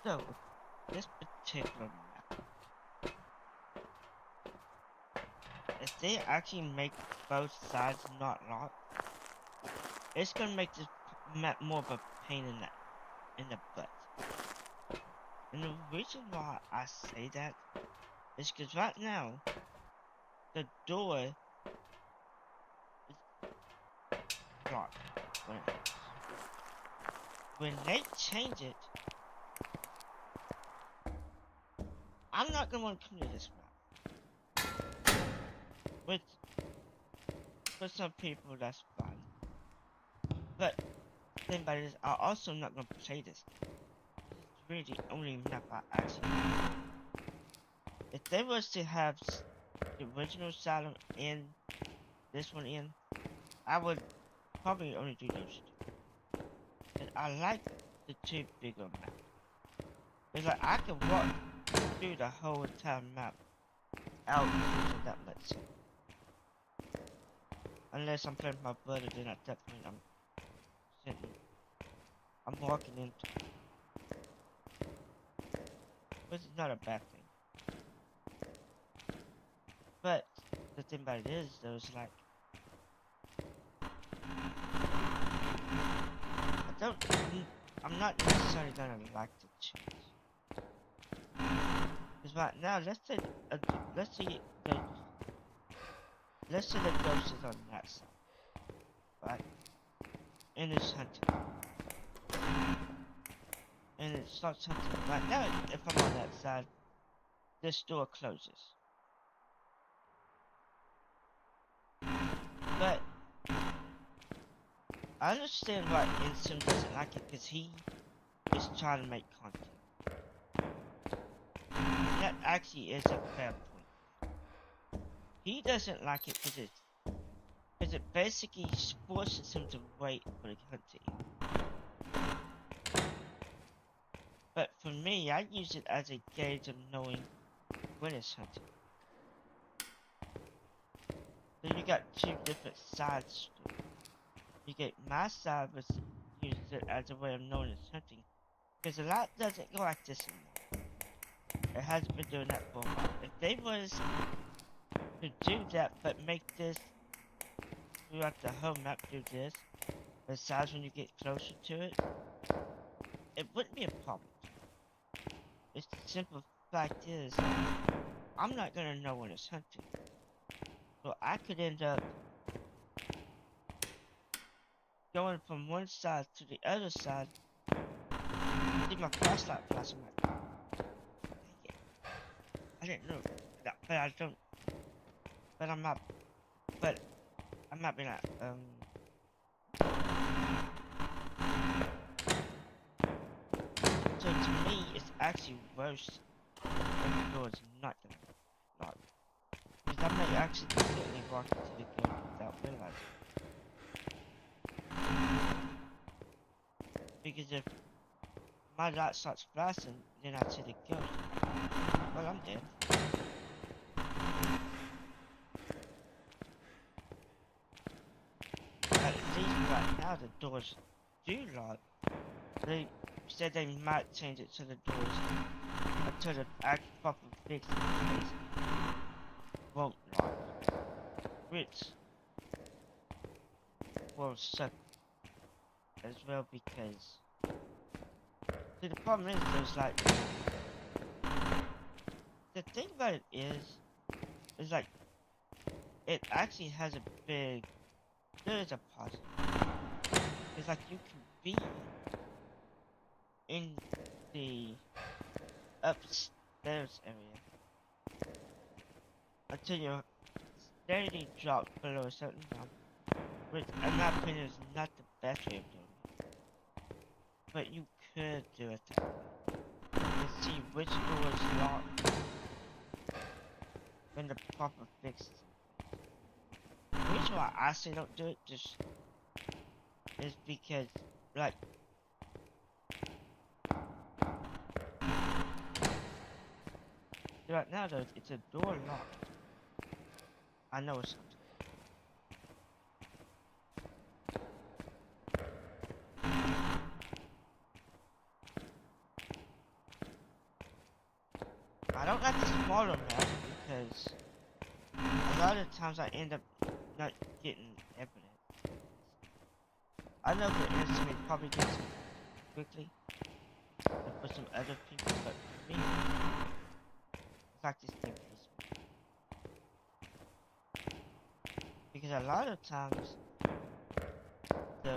So, this particular map, if they actually make both sides not locked, it's gonna make this map more of a pain in the butt. And the reason why I say that is because right now the door is locked when it happens. When they change it, I'm not gonna want to come to this map. Which for some people that's fine. But then by this, I'm also not gonna play this. It's really the only map I actually have. If they was to have the original Salem and this one in, I would probably only do those two. And I like the two bigger maps. It's like I can walk through the whole entire map out using that much sense. Unless I'm playing with my brother, then at that point I'm walking into it. Which is not a bad thing. But the thing about it is though, it's like I'm not necessarily gonna like the change. Because right now, let's say the ghost is on that side, right? And it's hunting. And it starts hunting. Right now, if I'm on that side, this door closes. But I understand why Insum doesn't like it, because he is trying to make content. That actually is a fair point. He doesn't like it because it basically forces him to wait for the hunting. But for me, I use it as a gauge of knowing when it's hunting. So you got two different sides to it. You get my side, which uses it as a way of knowing it's hunting. Because a lot doesn't go like this anymore. It hasn't been doing that for a while. If they was to do that, but make this throughout the whole map do this, besides when you get closer to it, it wouldn't be a problem. It's the simple fact is, I'm not gonna know when it's hunting. So I could end up going from one side to the other side. See my flashlight flash, I'm like, dang it. I didn't know that, but I don't, but I'm not, but I might be like, so to me, it's actually worse when the door is not gonna lock. Because I may accidentally walk into the door without realizing. Because if my light starts flashing, then I see the ghost. Well, I'm dead. At least right now the doors do lock. They said they might change it to the doors until the proper fix won't lock. Which will suck as well because see, the problem is there's like the thing about it is like it actually has a big there is a positive. It's like you can be in the upstairs area until your steady drops below a certain amount, which in my opinion is not the best way of doing it. But you could do it that way. To see which door is locked when the proper fix is in place. The reason why I say don't do it just is because like right now though it's a door locked. I know it's something. I don't like the smaller maps because a lot of times I end up not getting evidence. I know for instance it probably gets quickly than for some other people, but for me, it's like this thing pisses me. Because a lot of times,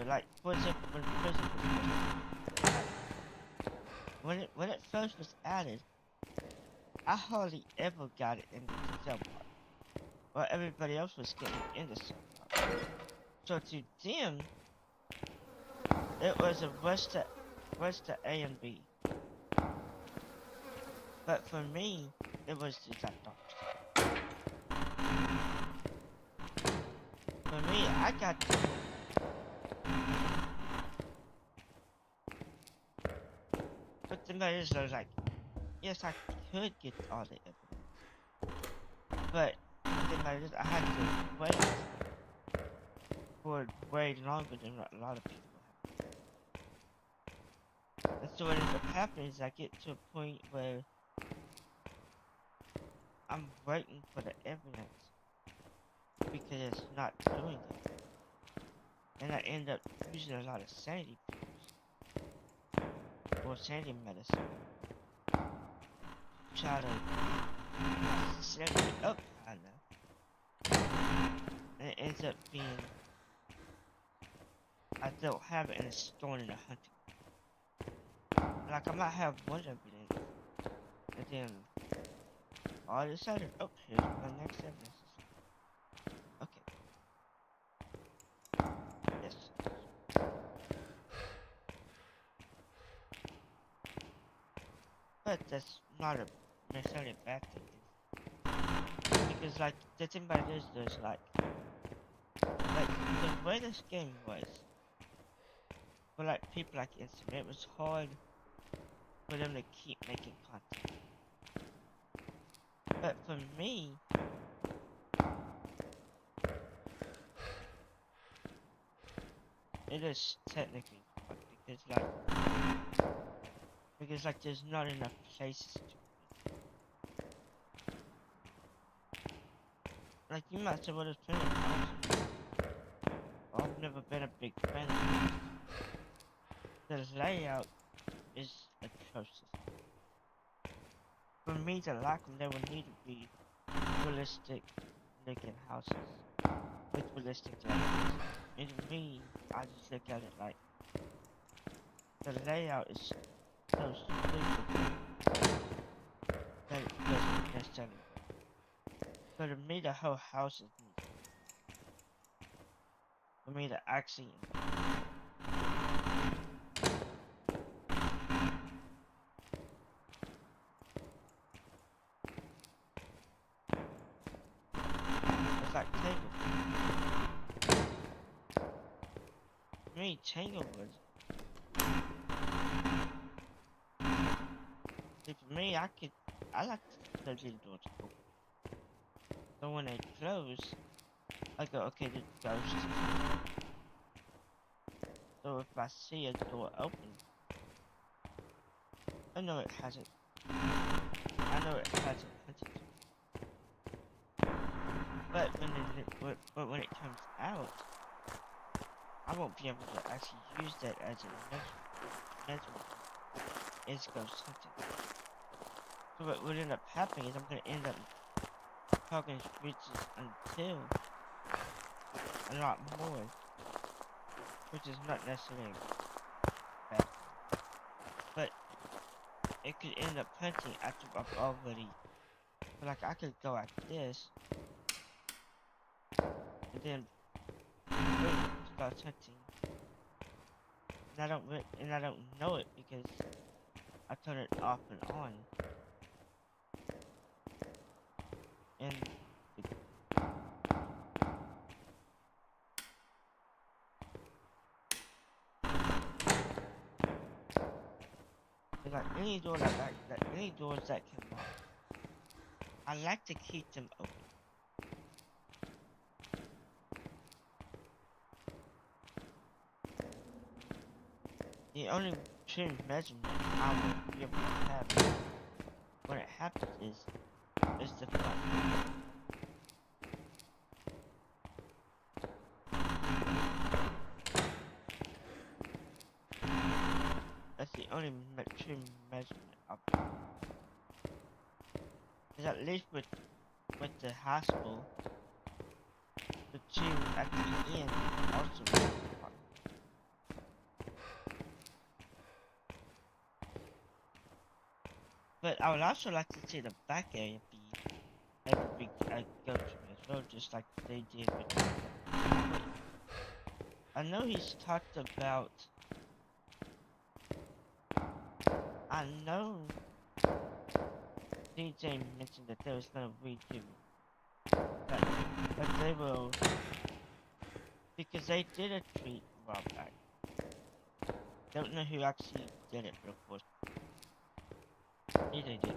like, for example, when prison was first, when it first was added, I hardly ever got it in the cell block, while everybody else was getting it in the cell block. So to them, it was a rush to A and B. But for me, it was the exact opposite. For me, I got to, but the matter is, I was like, yes, I could get all the evidence, but the matter is, I had to wait for way longer than a lot of people have. And so what ends up happening is I get to a point where I'm waiting for the evidence because it's not doing it. And I end up using a lot of sanity pills or sanity medicine to try to set me up kind of. And it ends up being I don't have it and it's stored in a hunting. Like I might have one evidence and then all of a sudden, oh, here's my next evidence. Okay. Yes. But that's not necessarily a bad thing. Because like the thing about it is there's like the way this game was for like people like Instant, it was hard for them to keep making content. But for me, it is technically hard because like there's not enough places to be. Like you might say, well, there's plenty of houses. I've never been a big fan of it. The layout is atrocious. For me to like them, they would need to be realistic looking houses with realistic layouts. And to me, I just look at it like the layout is so stupid that it doesn't necessarily work. So to me, the whole house is neat. For me to actually it's like Tanglewood. For me, Tanglewood. See, for me, I like to close the doors open. So when they close, I go, okay, the ghost is here. So if I see a door open, I know it hasn't. I know it hasn't hunted. But when it comes out, I won't be able to actually use that as a measurement. It's ghost hunting. So what would end up happening is I'm gonna end up talking creatures until a lot more, which is not necessarily bad. But it could end up hunting after I've already. Like I could go like this, and then boom, starts hunting, and I don't know it because I turn it off and on, and like any door that any doors that can lock, I like to keep them open. The only true measurement I will be able to have when it happens is the fun. That's the only true measurement of it. Because at least with the high school, the two at the end also really fun. But I would also like to see the back area be able to be go to as well, just like they did with. I know he's talked about. I know DJ mentioned that they was gonna redo that, but they will, because they did a tweet a while back. Don't know who actually did it, but of course, DJ didn't.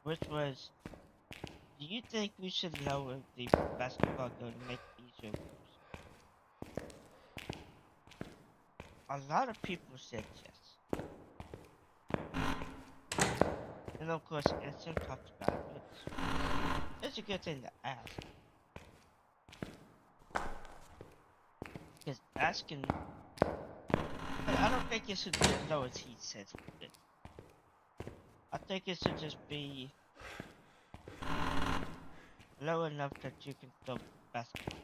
Which was, do you think we should lower the basketball goal to make easier goals? A lot of people said yes. And of course, Instant talked about it. It's a good thing to ask. Because asking, but I don't think it should be as low as he says it. I think it should just be low enough that you can throw basketball.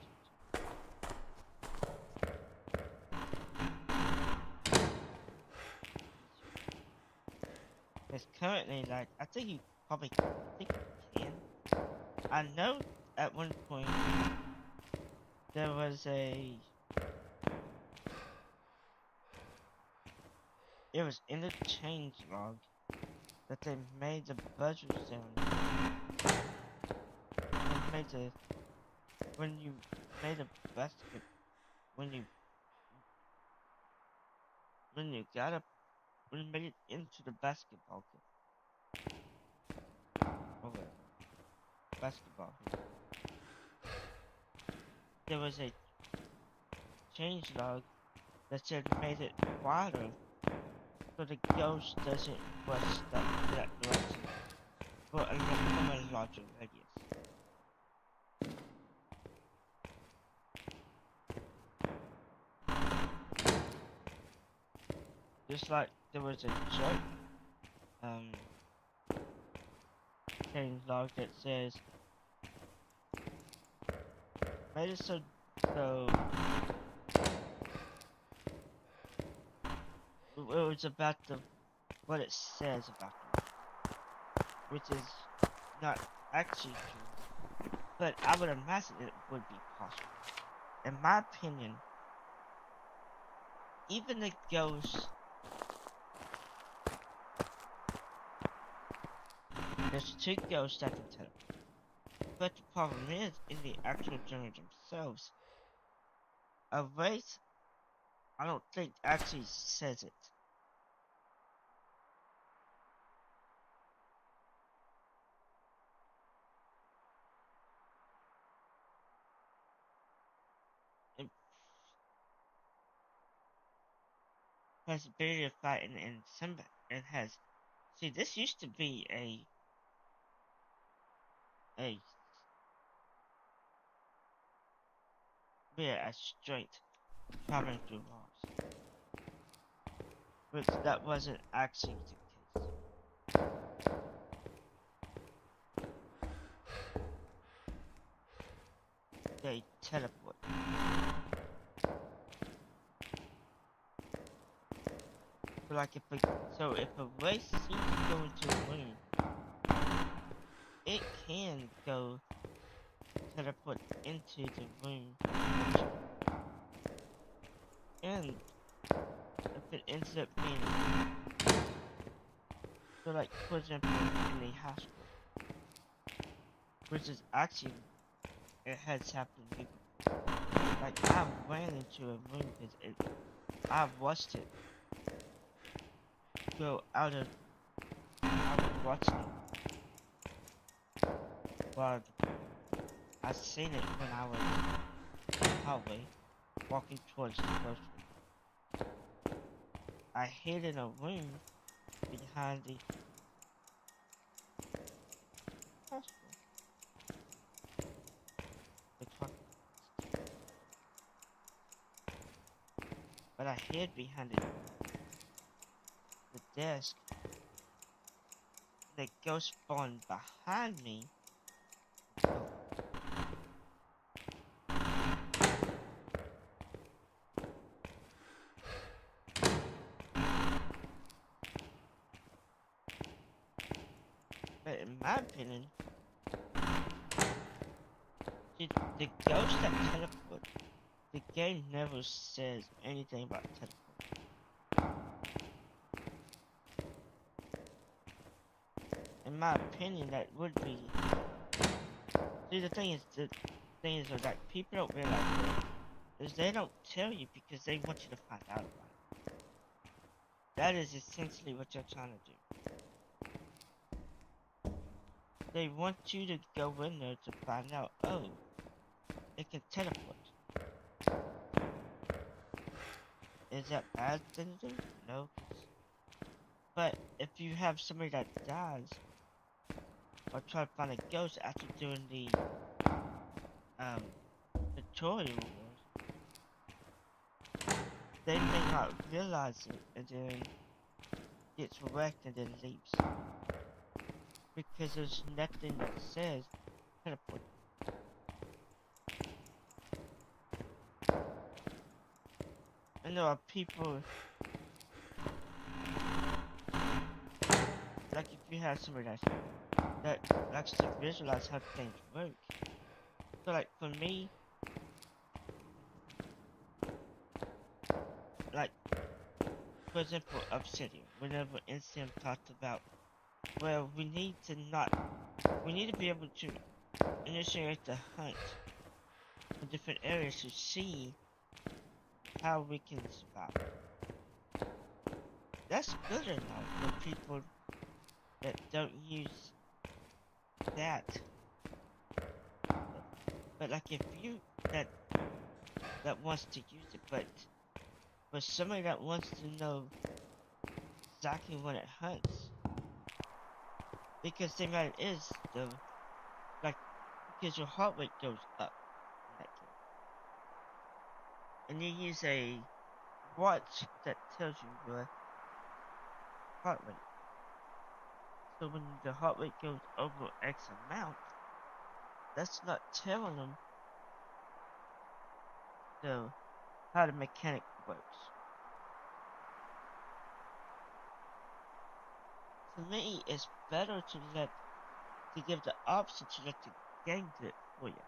Because currently, like, I think he can. I know at one point there was it was in the change log that they made the buzzer sound. They made the, when you made a basket, when you made it into the basketball or whatever, basketball hoop, there was a change log that said made it wider so the ghost doesn't rush that direction for a larger radius. Just like there was a joke change log that says made it so it was about what it says about them, which is not actually true, but I would imagine it would be possible. In my opinion, even the ghosts, there's two ghosts that can teleport, but the problem is, in the actual genre themselves, a race, I don't think actually says it. It has the ability to fight in Simba. It has. See, this used to be a straight traveling through walls, but that wasn't actually the case. They teleport. So like if a race seems to go into a room, it can go teleport into the room. And if it ends up being, so like for example in the high school, which is actually, it has happened to me before. Like I ran into a room because I watched it go out of watching it. But I seen it when I was in the hallway walking towards the grocery. I hid in a room behind the hospital. The clock. But I hid behind the desk. The ghost spawned behind me. But in my opinion, the ghost that teleport, the game never says anything about teleport. In my opinion, that would be. See, the thing is that people don't realize is they don't tell you because they want you to find out about it. That is essentially what you're trying to do. They want you to go in there to find out, oh, it can teleport. Is that bad thing to do? No. But if you have somebody that dies, or try to find a ghost after doing the tutorial wars, they may not realize it and then gets wrecked and then leaves. Because there's nothing that says teleport. And there are people, like if you have somebody that likes to visualize how things work. So like for me, like for example Obsidian, whenever NCM talked about, well, we need to be able to initiate the hunt in different areas to see how we can survive. That's good enough for people that don't use that. But like if you that wants to use it, but for somebody that wants to know exactly when it hunts, because the matter is though, like because your heart rate goes up in that game, and you use a watch that tells you your heart rate. So when the heart rate goes over X amount, that's not telling them how the mechanic works. To me, it's better to give the option to let the game do it for you.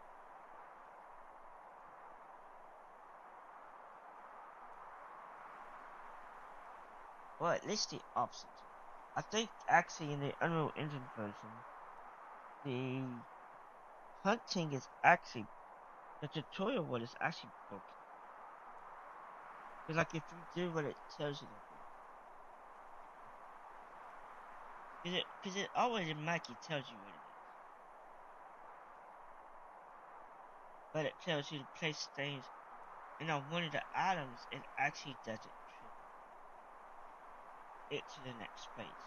Or at least the option to. I think actually in the Unreal Engine version, the hunting is actually, the tutorial one is actually broken. Because like if you do what it tells you to do. Because it always in Mikey tells you what it is. But it tells you to place things, and on one of the items, it actually doesn't trigger it to the next phase.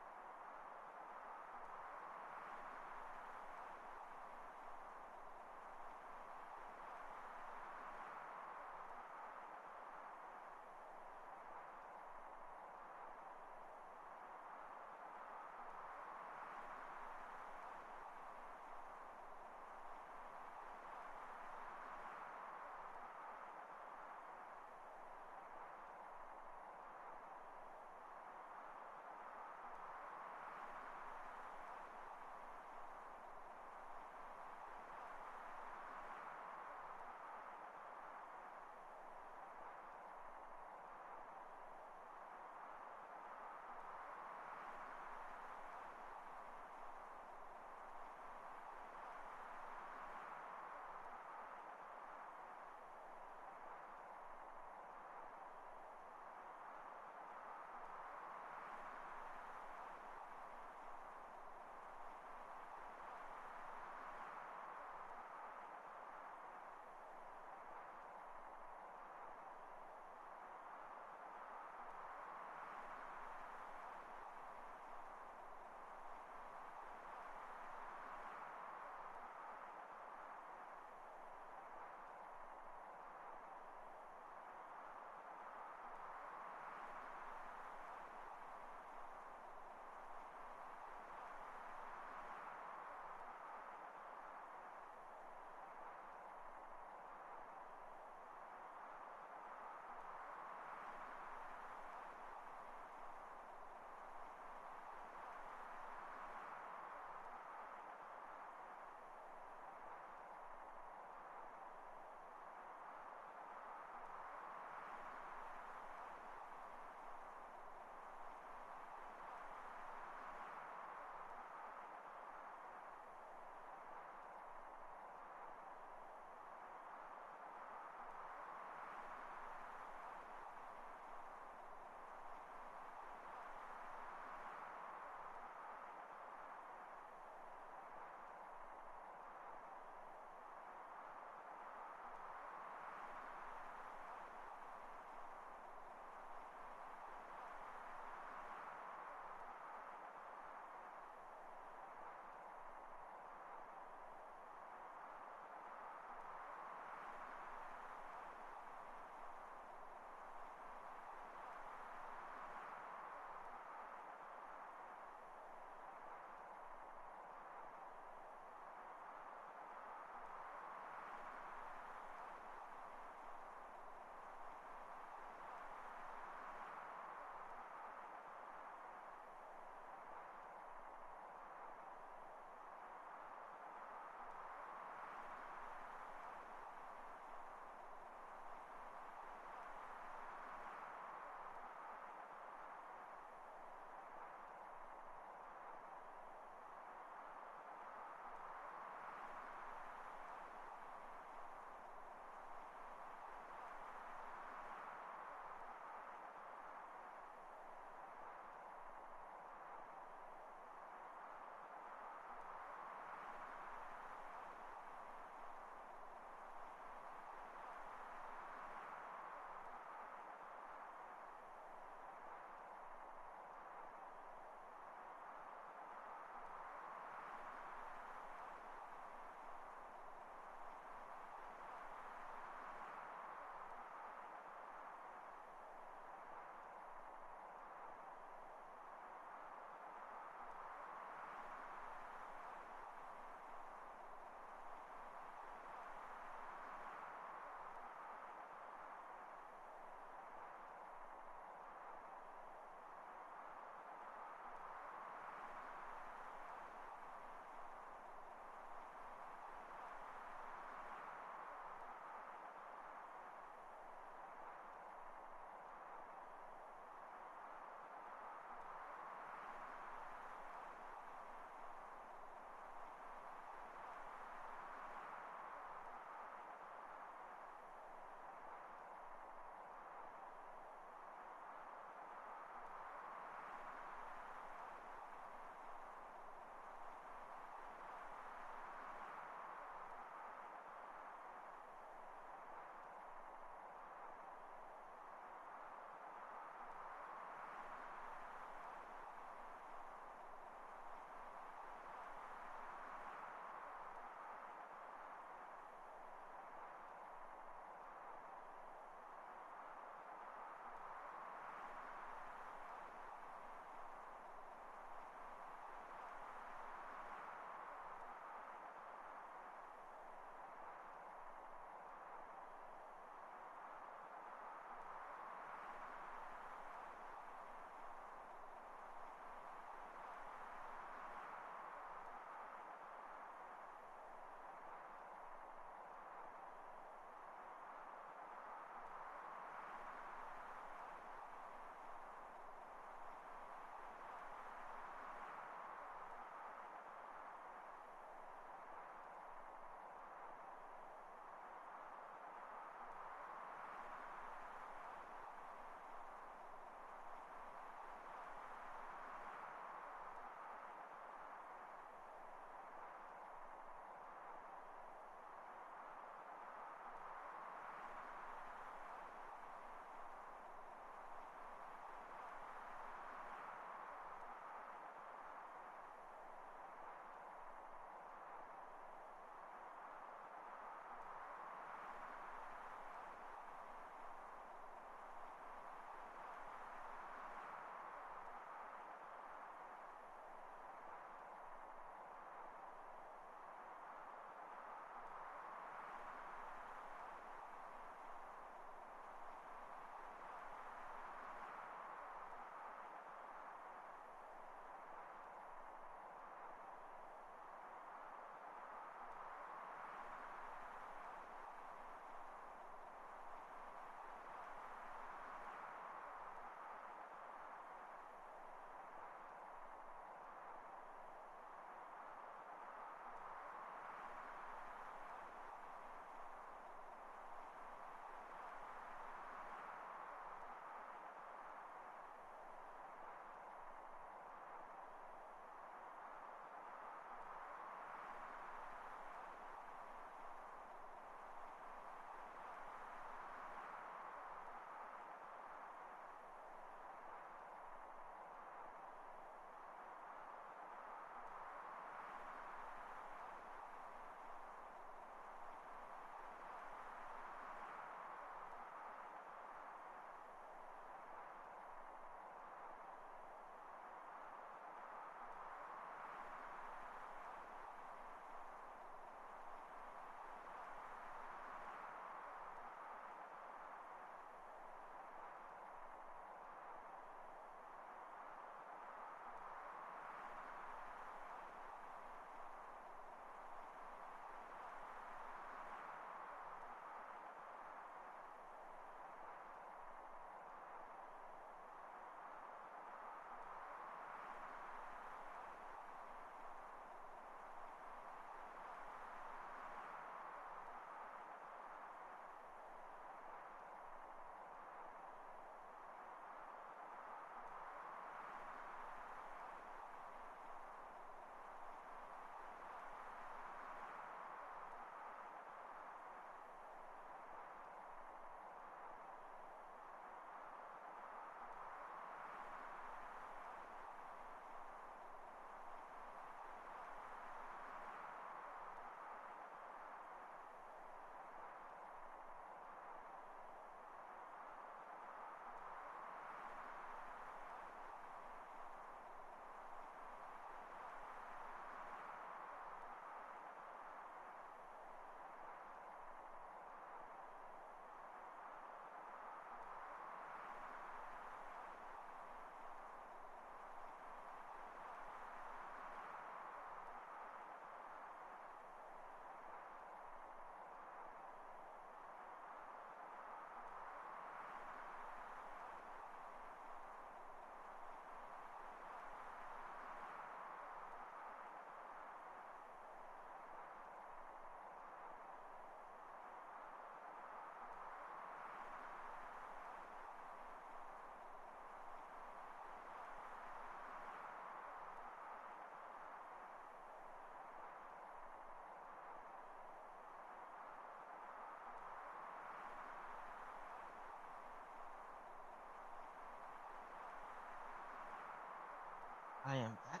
I am back.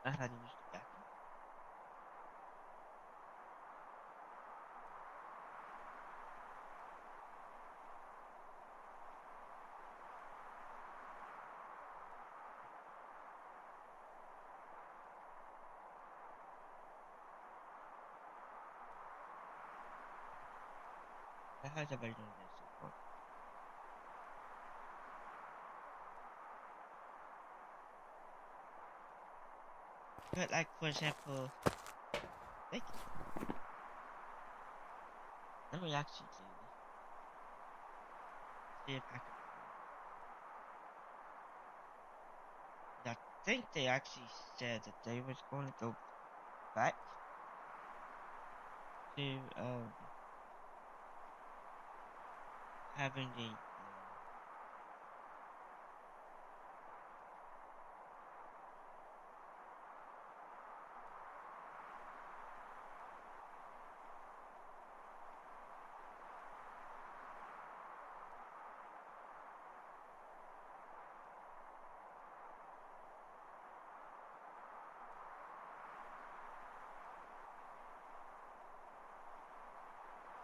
I had to use the bathroom. How's everybody doing today so far? But like for example, thank you. Let me actually see if I can. I think they actually said that they was going to go back to having the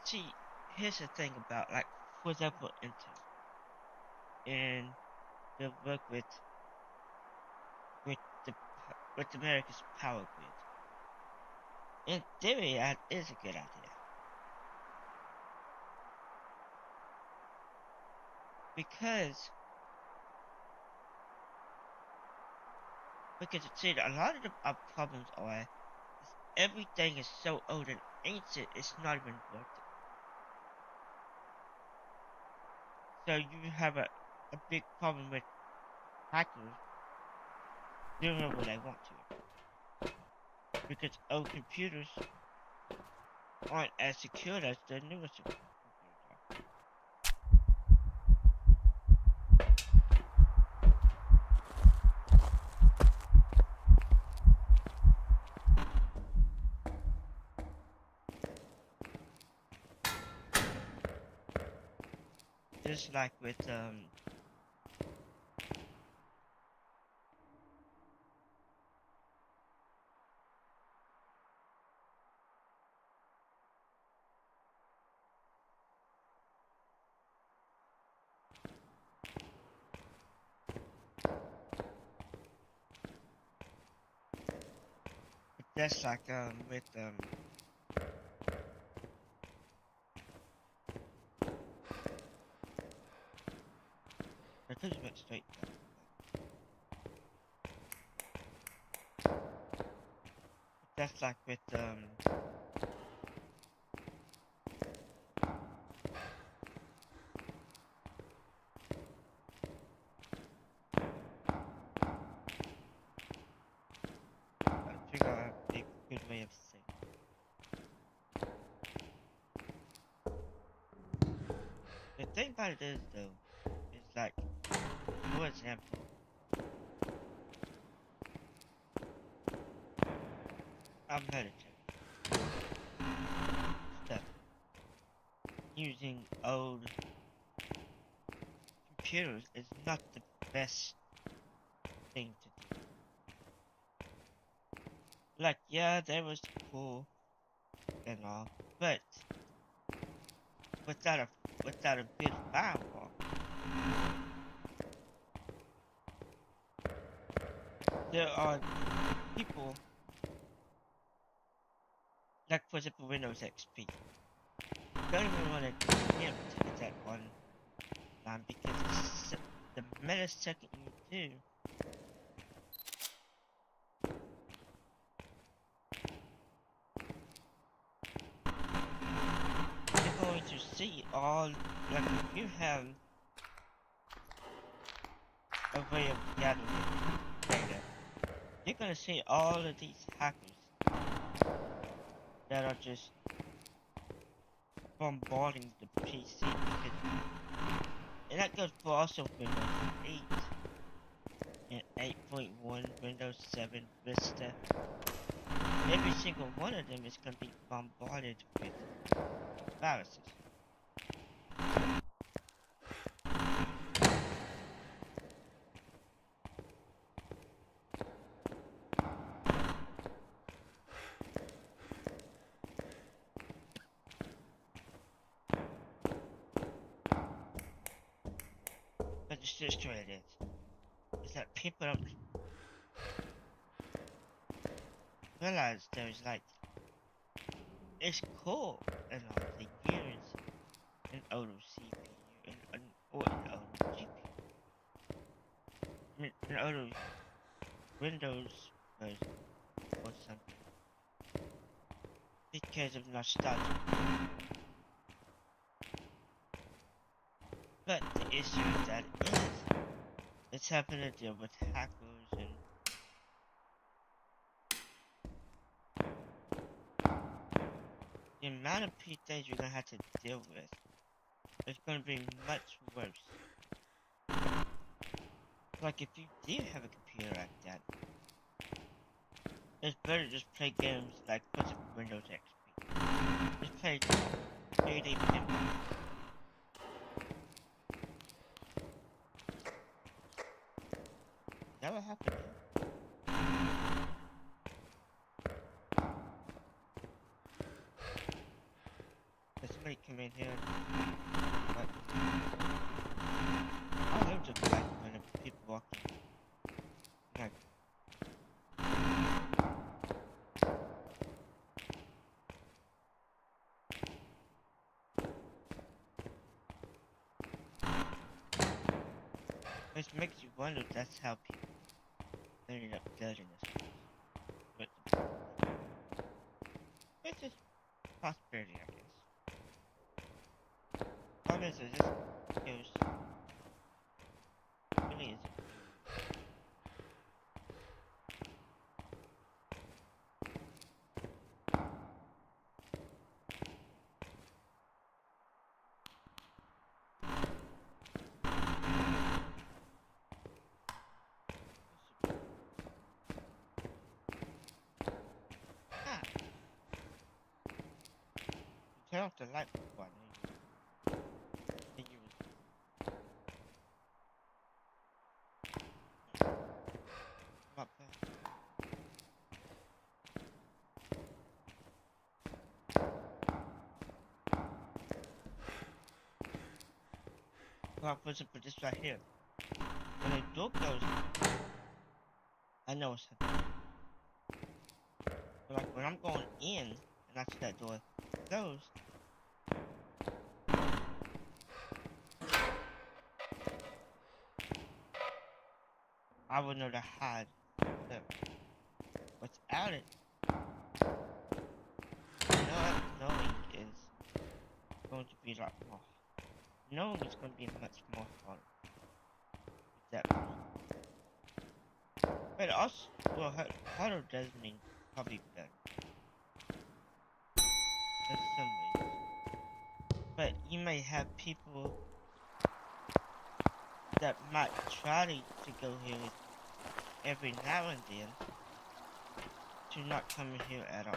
see. Here's the thing about like for example Intel and the work with the with America's power grid. In theory, that is a good idea because see a lot of the problems are is everything is so old and ancient it's not even worth it. So you have a big problem with hackers doing whatever they want to because old computers aren't as secure as the newest computers are. Just like with just like with I could have went straight there. That's like with I figure out a good way of saying it. The thing about it is though, is like for example I'm meditating stuff using old computers is not the best thing to do. Like, yeah, that was cool and all, but without a good firewall, there are people like for example Windows XP don't even want to attempt that online because the millisecond you do, you're going to see all, like if you have a way of gathering data, you're going to see all of these hackers that are just bombarding the PC because, and that goes for also Windows 8 and 8.1, Windows 7, Vista. Every single one of them is going to be bombarded with viruses. frustrated is that people don't realize there's like it's cool and all the years an older CPU or an older GPU. I mean, an older Windows version or something because of nostalgia. But the issue is that it's having to deal with hackers and the amount of PCs you're gonna have to deal with is gonna be much worse. Like if you do have a computer like that, it's better to just play games like what's it, Windows XP. Just play 3D Pinball. Is that what happened here? Did somebody come in here? What? I love to like when people walk in. Like, it makes you wonder if that's how people ended up building this place. But it's just prosperity, I guess. Problem is, this goes really isn't. Ah, turn off the light before I think you was up there. Well, for example, this right here. When the door goes, I know it's happening. But like when I'm going in and I see that door closed, I would know to hide. But without it, knowing is going to be a lot more. Knowing is going to be much more harder. That but also, well, harder does mean probably better. In some ways. But you may have people that might try to go here every now and then to not come here at all.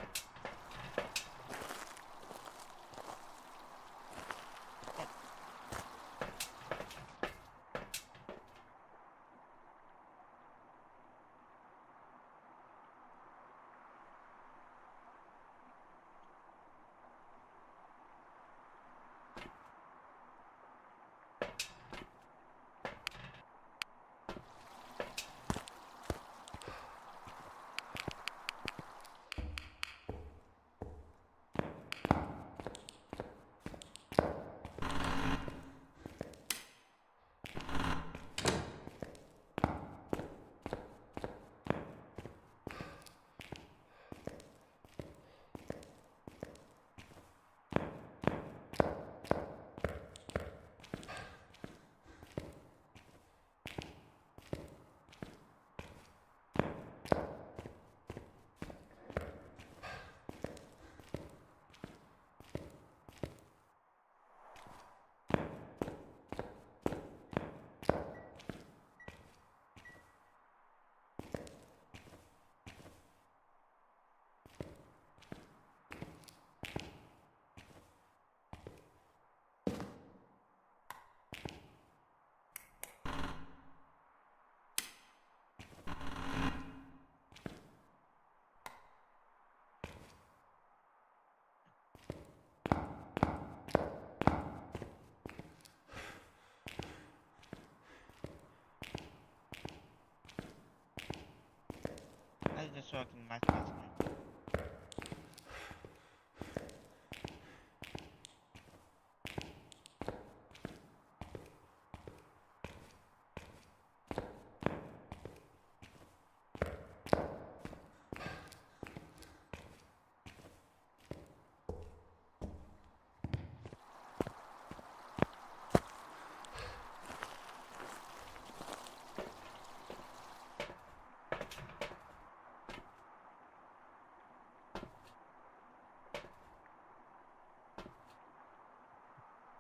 so I can match my skin.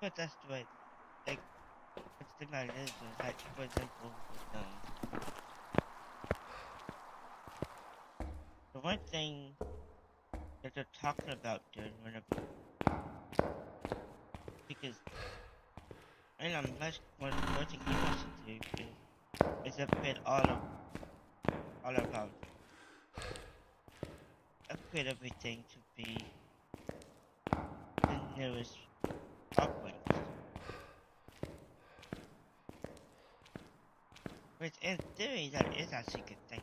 But that's the way, like, what's the matter is, like, for example, with, the one thing that they're talking about doing whenever, because, and I'm much, one thing he wants to do is upgrade all of our, upgrade everything to be the newest upgrades. Which in theory, that is actually a good thing.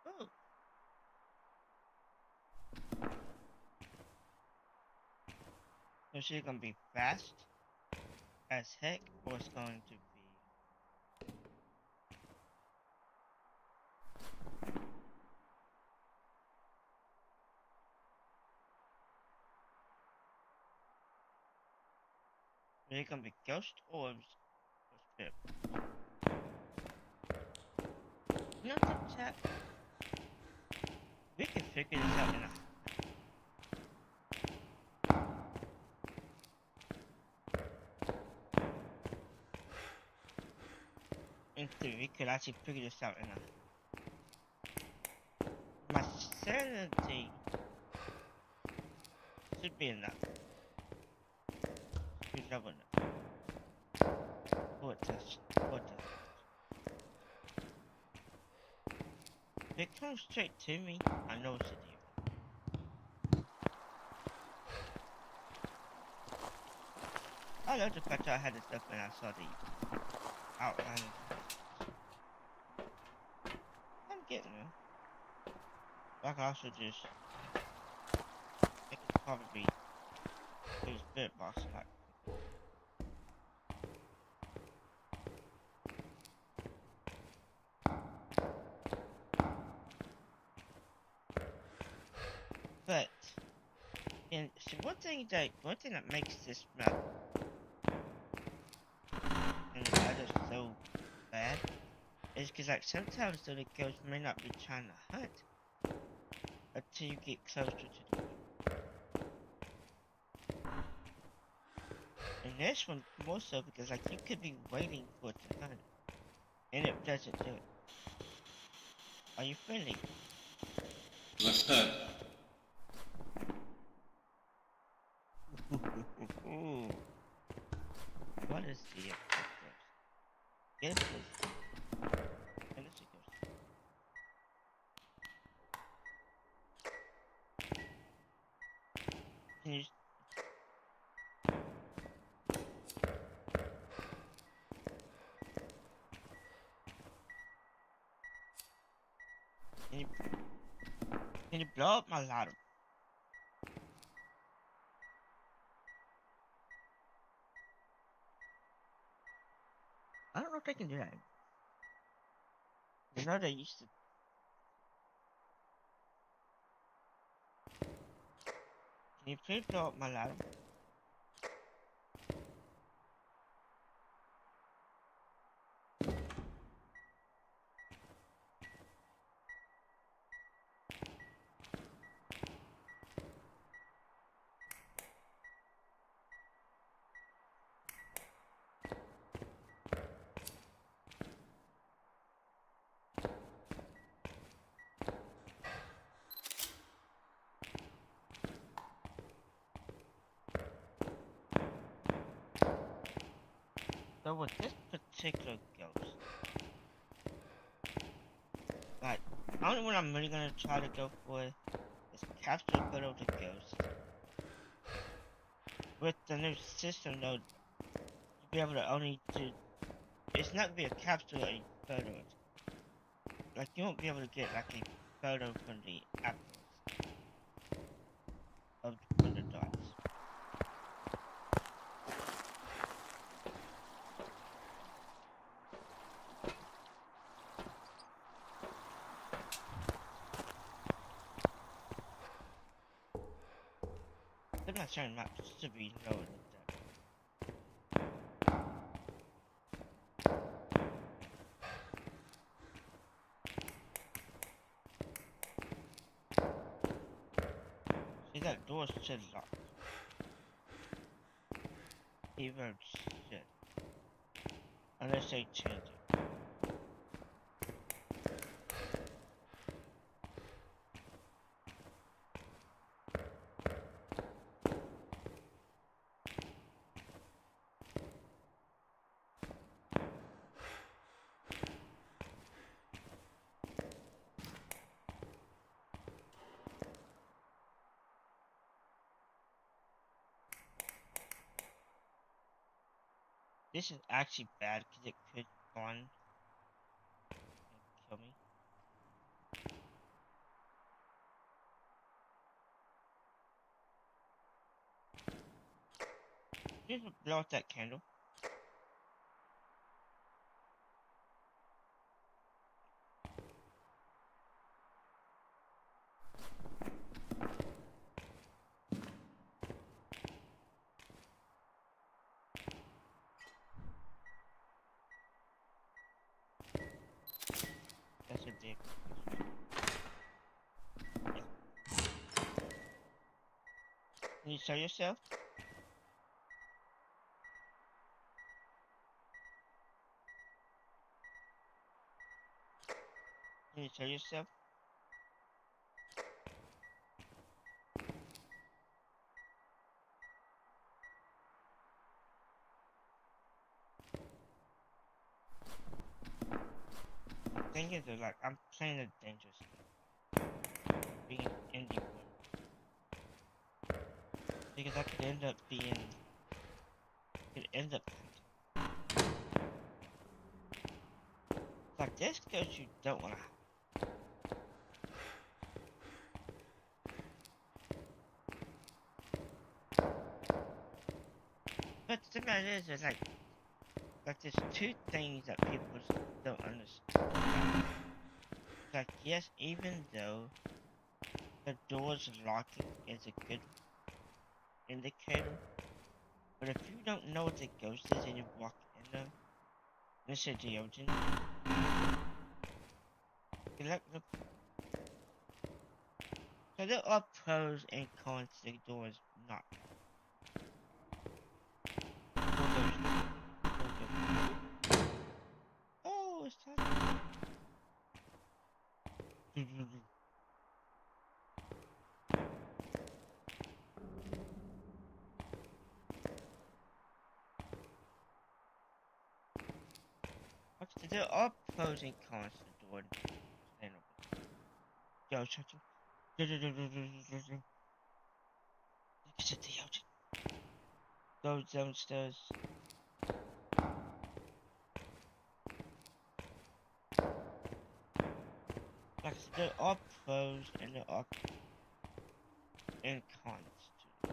Oh, so she's gonna be fast as heck, or it's going to be really gonna be ghost orbs or spirit? You know what, chat? We can figure this out in theory, we could actually figure this out enough. My sanity should be enough. Should be level enough. For test. If it comes straight to me, I know what to do. I love the fact that I had this up when I saw the outline. I'm getting them. I can also just, it could probably do a spirit box like. But, and so one thing that makes this map and the others so bad is because like sometimes the ghosts may not be trying to hunt until you get closer to them. And this one more so because like you could be waiting for it to hunt and it doesn't do it. Are you friendly? What is the ghost? Yes, please. And it's a ghost. Can you can you can you blow up my ladder? I don't know if they can do that. You know they used to. Can you please blow up my ladder? So with this particular ghost, Like, the only one I'm really gonna try to go for is capture photo of the ghost. With the new system though, you'll be able to only do, it's not gonna be a capture of a photo. Like, you won't be able to get like a photo from the apples from the dots. I'm not sure not to be lower than that. See, that door's still locked. Even shit. Unless they change it. This is actually bad because it could spawn and kill me. Just blow out that candle. That's a dick. Yeah. Can you show yourself? Can you show yourself? The thing is, like, I'm playing a dangerous game. Being indie one. Because I could end up being... Could end up... Like, this ghost you don't want to have. But the matter is like there's two things that people don't understand. Like, yes, even though the doors locking is a good indicator, but if you don't know what the ghost is and you walk in them, this is the ocean. Look. So there are pros and cons to the doors not locked. Oh, it's time. Okay, there are pros and cons to the door. Yo, shut up. Look at the ocean. Go downstairs. Like I said, there are pros and there are and cons too.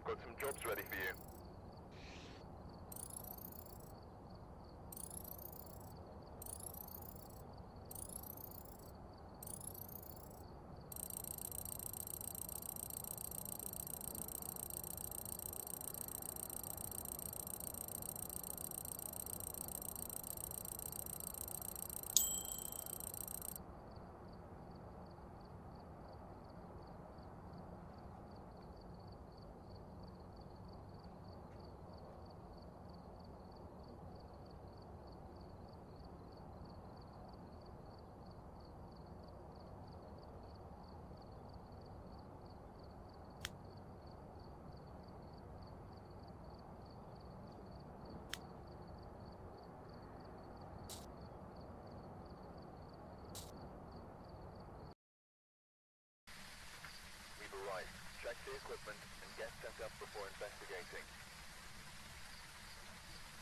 I've got some jobs ready for you. We've arrived. Check the equipment and get set up before investigating.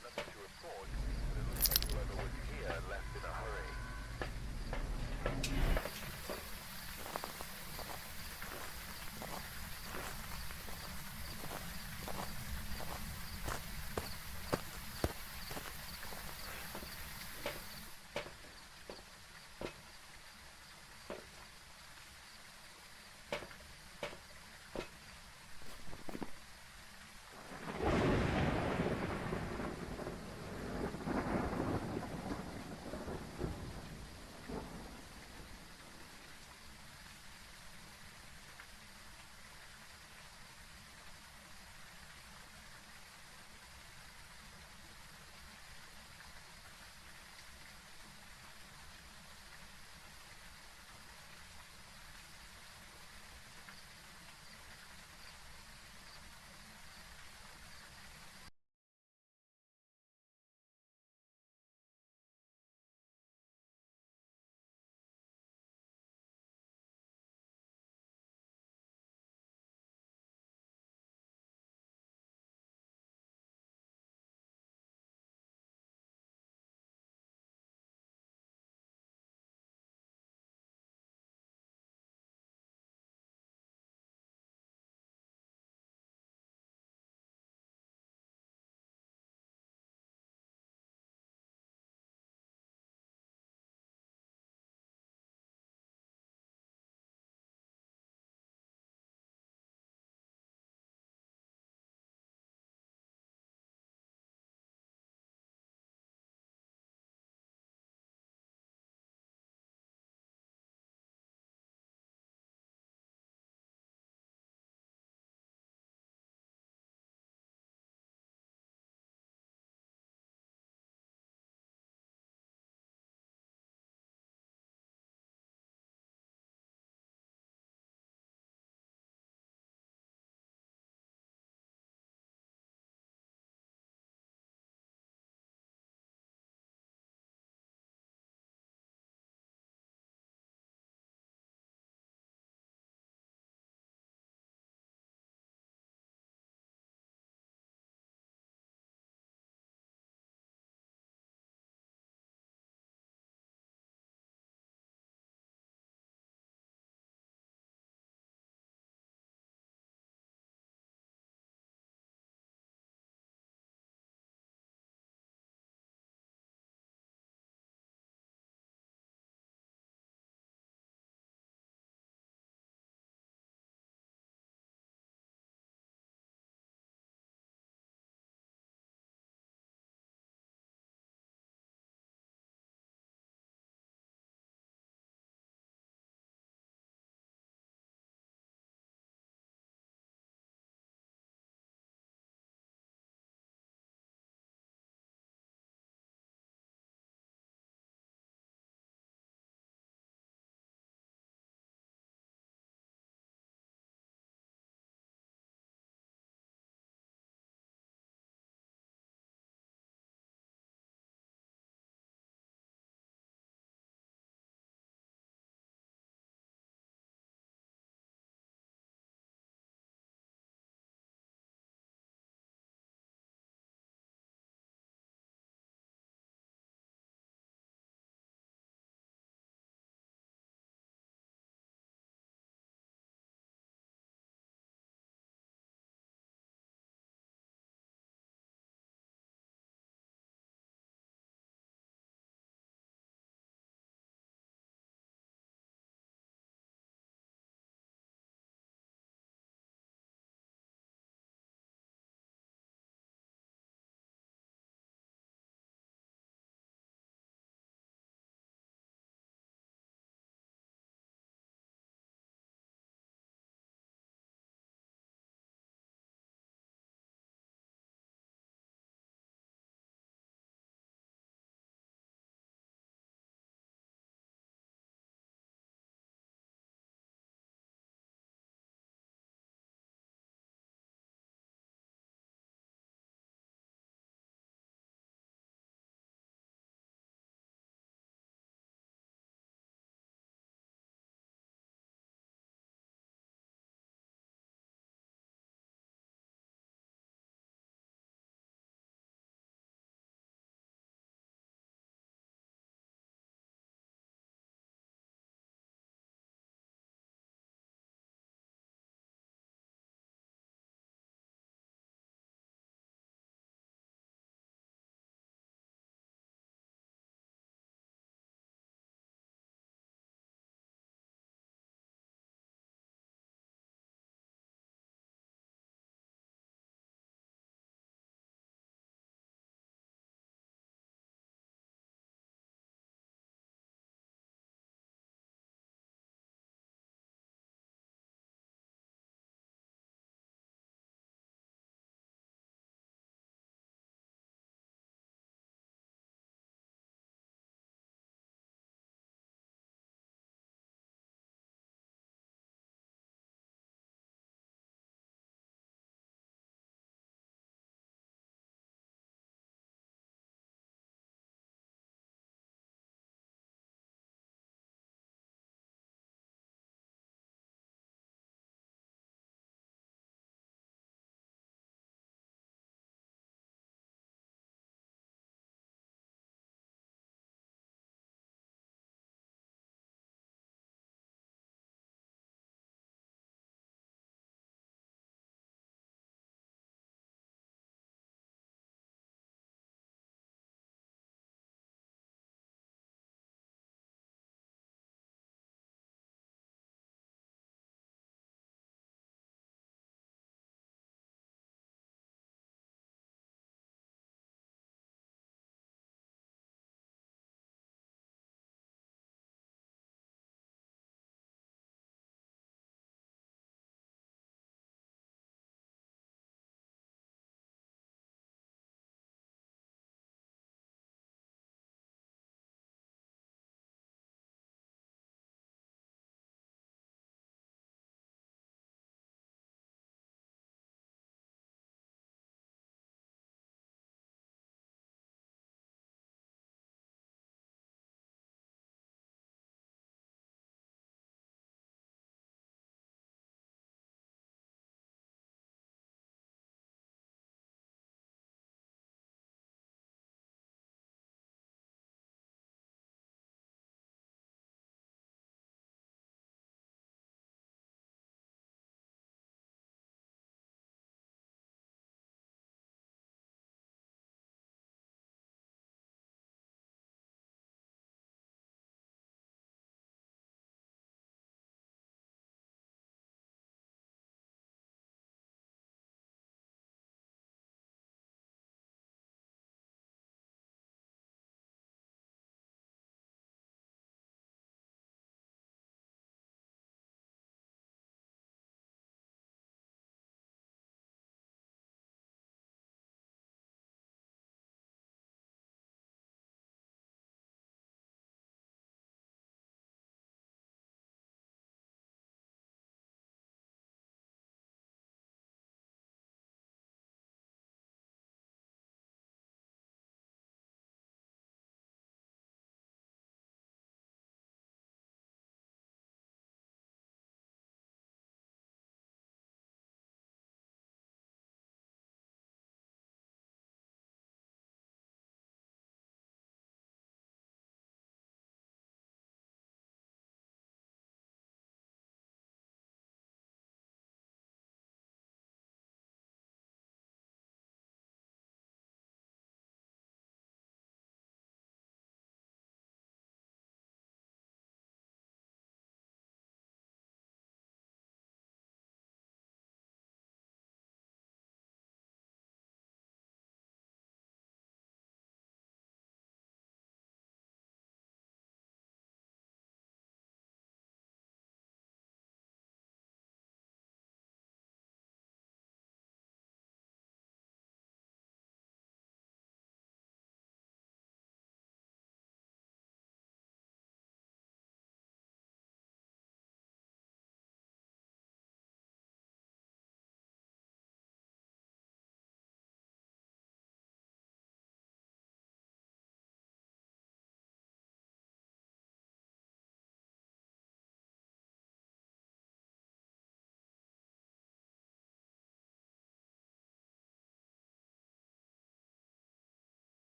Nothing to report, but it looks like whoever was here left in a hurry.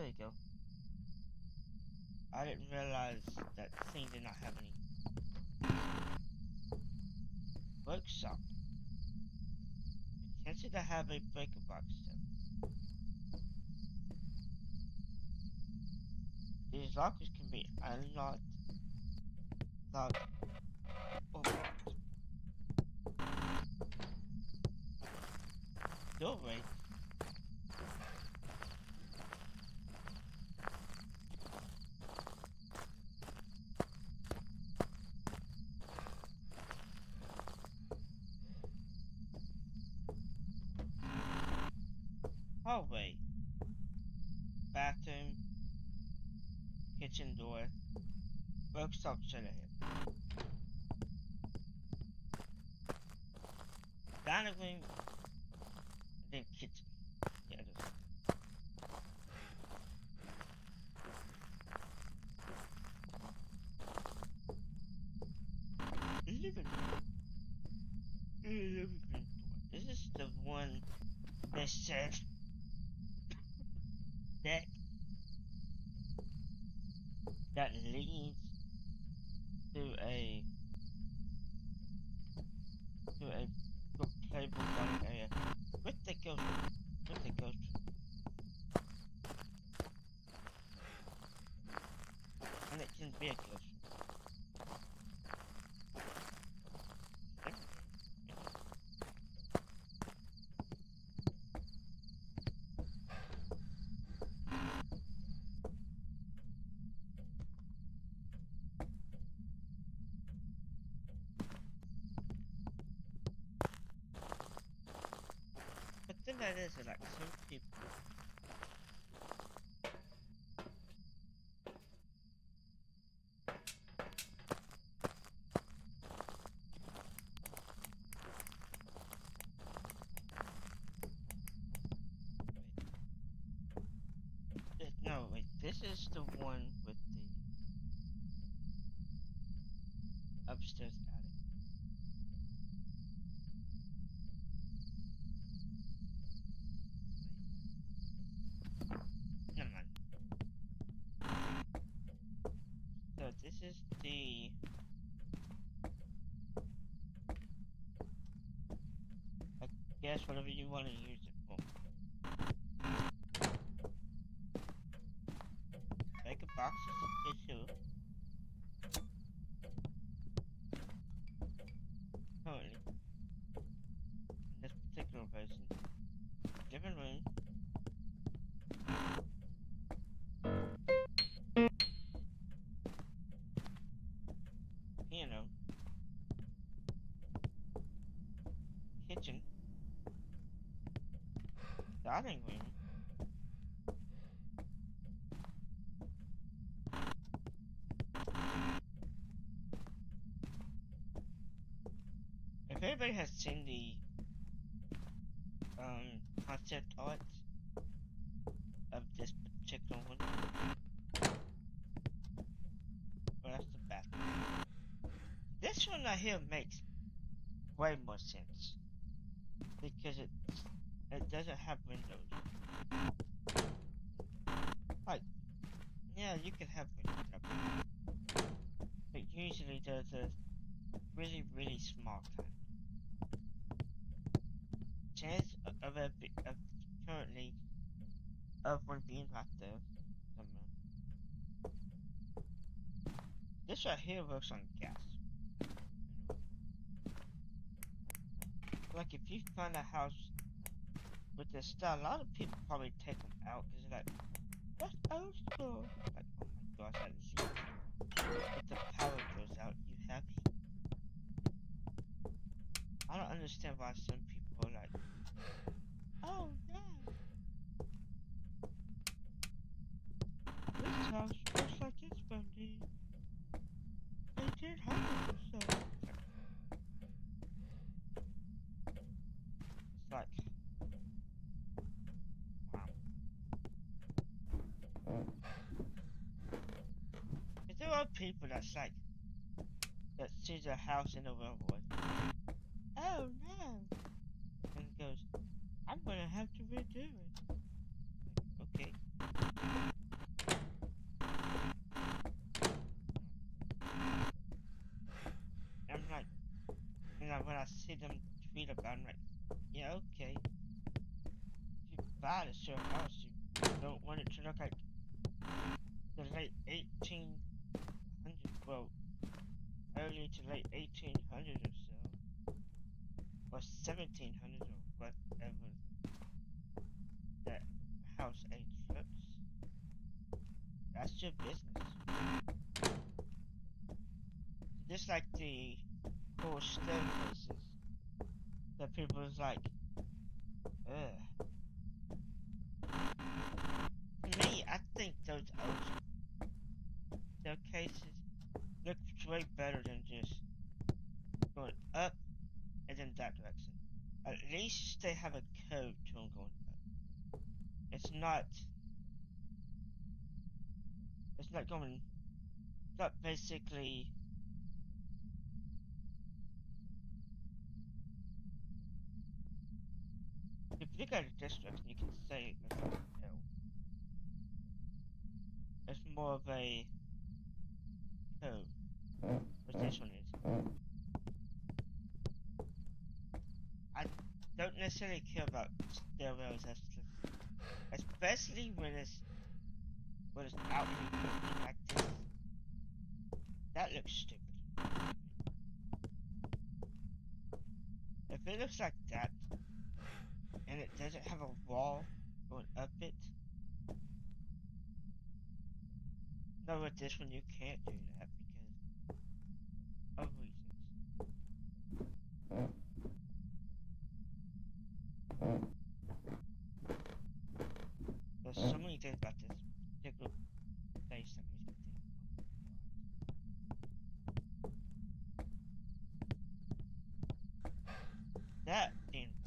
There you go. I didn't realize that thing did not have any workshop. It tends to have a breaker box though. These lockers can be unlocked, locked, or locked. Doorway. Hallway. Bathroom. Kitchen door. Workshop straight ahead. Dining room. And then kitchen. Yeah, just. Living room. Living room door. This is the one that said that leads to a playable garden area with the ghost room. And it can be a ghost room. But then that is like some people no, wait, this is the one with the upstairs attic. Wait, never mind. So this is the I guess whatever you want to use it for. Make a box is issue. Currently, in this particular version, living room, piano, kitchen, dining room, if anybody has seen the concept art of this particular one, well, that's the bathroom. This one right here makes way more sense because it doesn't have windows. Like, yeah, you can have windows, but usually there's a really small kind. Chance of currently of one being right there somewhere. This right here works on gas. Like if you find a house with this style, a lot of people probably take them out because they're like, that's old school. Like, oh my gosh, that is you. If the power goes out, you have heat. I don't understand why some people are like, oh no, this house looks like it's from the 1800s or so. It's like, wow. If there are people that's like, that sees a house in the railroad, oh no, and goes, I'm gonna have to redo it. Okay. like when I see them tweet about, it, I'm like, yeah, okay. If you buy a certain house, you don't want it to look like the late 1800s, well, early to late 1800s or so, or 1700s or whatever that house age looks. That's your business. Just like the cool staircases that people's like, ugh. To me, I think those old staircases look way better than just going up and then that direction. At least they have a curve to them going up. It's not going, it's not basically, if you look at it this direction, you can say it's like an L. It's more of a curve, but this one is. I don't necessarily care about stairwells, especially when it's out in the open like this. That looks stupid. If it looks like that, and it doesn't have a wall going up it, no, with this one you can't do that because of reasons. There's so many things about this particular place that makes me think, that being one.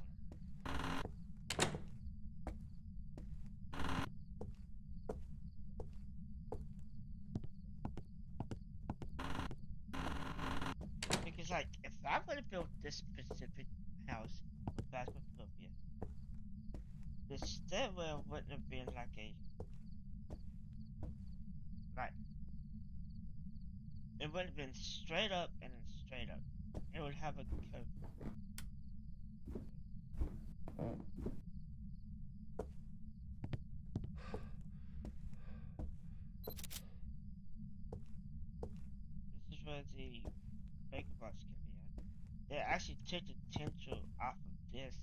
Because, like, if I would have built this specific house with Phasmophobia, the stairwell wouldn't have been like it would have been straight up and then straight up. It would have a curve. This is where the baker box can be at. They actually took the potential off of this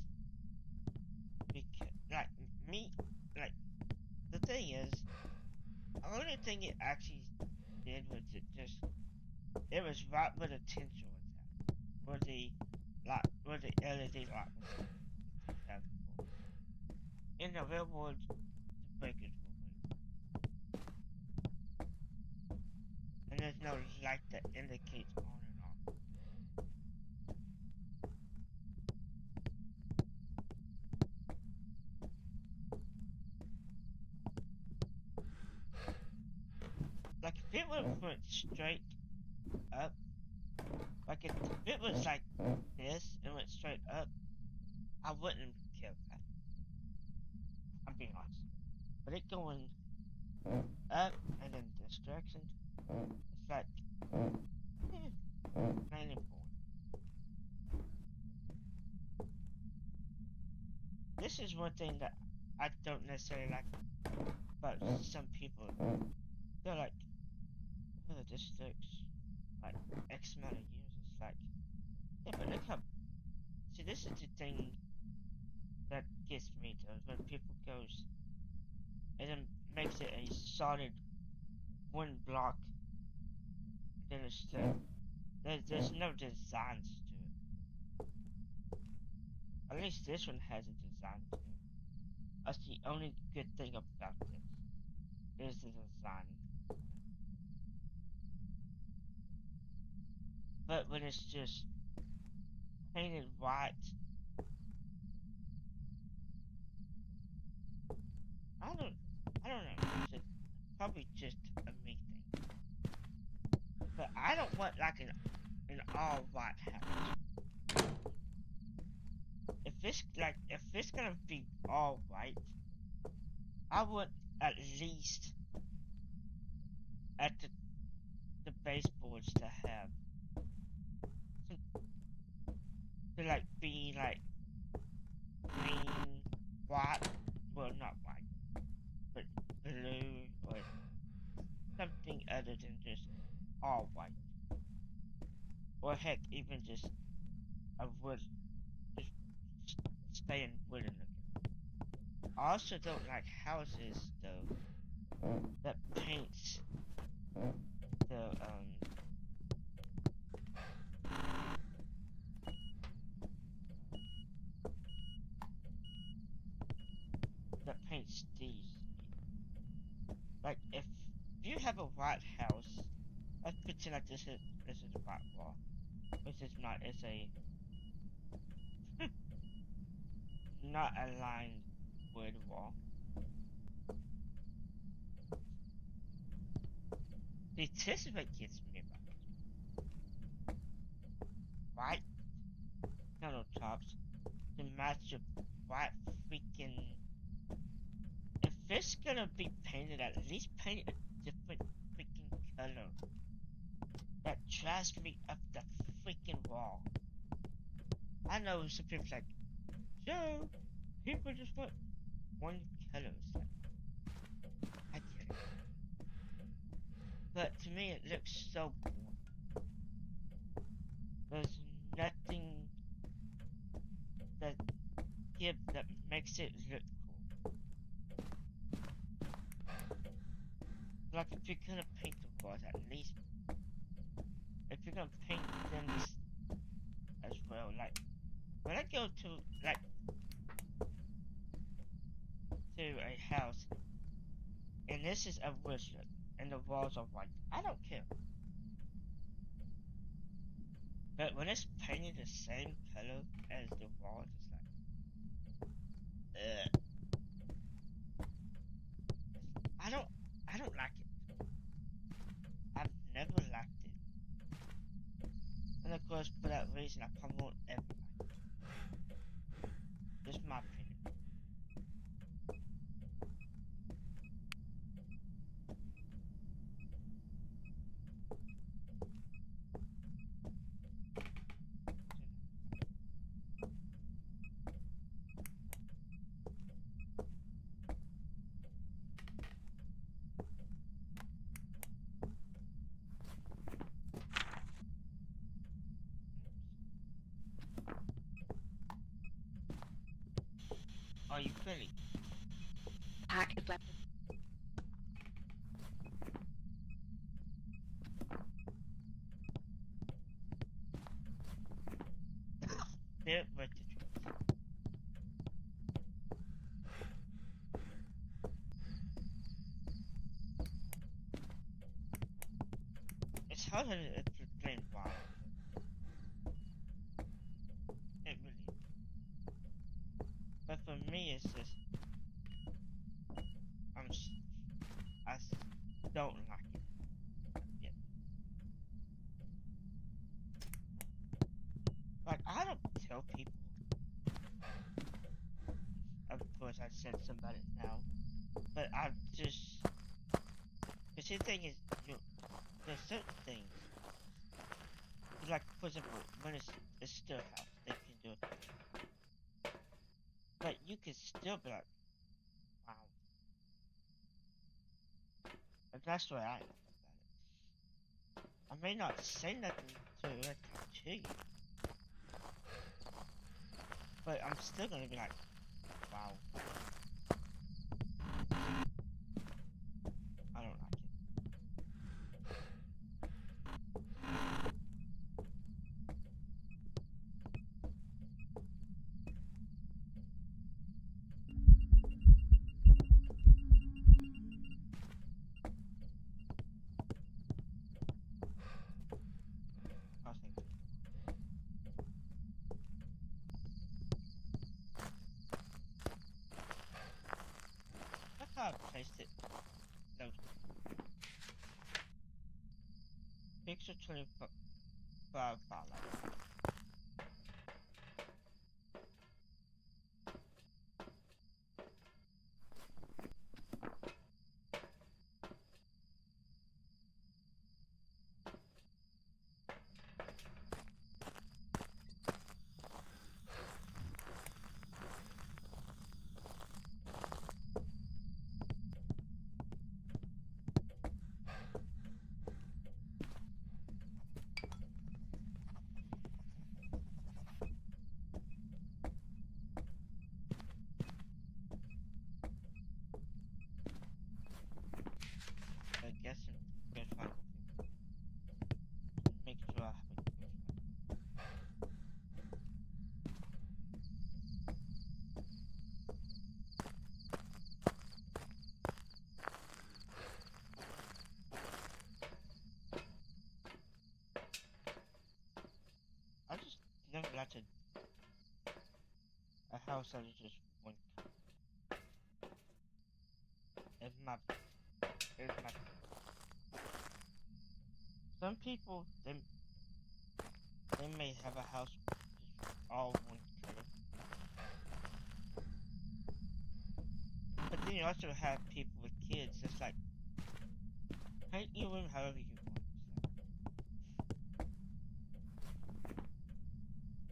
because, like, the thing is, the only thing it actually did was it was right where the potential was at, where the LED light was at. In the real world, the breakers will move, and there's no light that indicates on and off. Like if it went straight up, like if it was like this and went straight up, I wouldn't care that. I'm being honest. But it going up and then this direction, it's like, main and point. This is one thing that I don't necessarily like about some people. They're like, oh, this looks like X amount of years. It's like, yeah, but look how. See, this is the thing that gets me though, when people goes and then makes it a solid one block, then it's there's no designs to it. At least this one has a design to it. That's the only good thing about this, is the design. But when it's just painted white, I don't know. It's probably just a me thing. But I don't want like an all white house. If it's gonna be all white, I want at least at the baseboards to have some to like be like green, white, well not white, but blue or something other than just all white. Or heck, even just a wood, just staying wooden looking. I also don't like houses though that paints the that paints these. Like if you have a white house, let's pretend like this is a white wall, which is not. It's a not aligned wood wall. See, this is what gets me about white countertops to match your white freaking. If it's gonna be painted, at least paint it a different freaking color that drives me up the freaking wall. I know some people like, Joe, people just want one color. It's like, I get it. But to me, it looks so boring. There's nothing that that makes it look cool. Like if you're gonna paint the walls, at least if you're gonna paint them as well, like when I go to like to a house and this is a wood look and the walls are white, I don't care. But when it's painted the same color as the walls, it's like, I don't, I don't like it. I've never liked it, and of course for that reason I probably won't ever like it. Just my opinion. Are you Philly? Pack is left. There with the truth. It's hard to explain why. It really is. But for me, it's just I don't like it yet. Like I don't tell people. Of course, I said somebody now, but I just. The same thing is, there's certain things. Like for example, when it's a still house, they can do it. But you can still be like, wow. And that's the way I am about it. I may not say nothing to you, but I'm still gonna be like, wow. I don't like it. I was thinking. Look how I placed it. No. Picture 25 follow. not a house that is just one color. It's my, it's my. Some people they may have a house just all one color, but then you also have people with kids that's like paint your room however you want.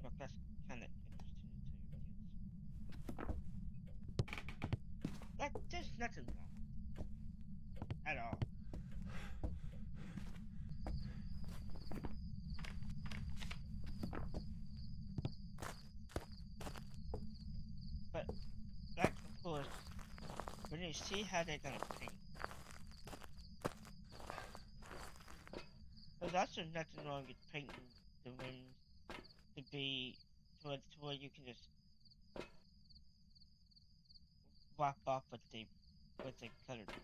Look, that's kind of interesting to your kids. Like, there's nothing wrong at all. But, like, of course, when you see how they're gonna paint, there's also nothing wrong with painting the rooms to be to where you can just wipe off what they colored on.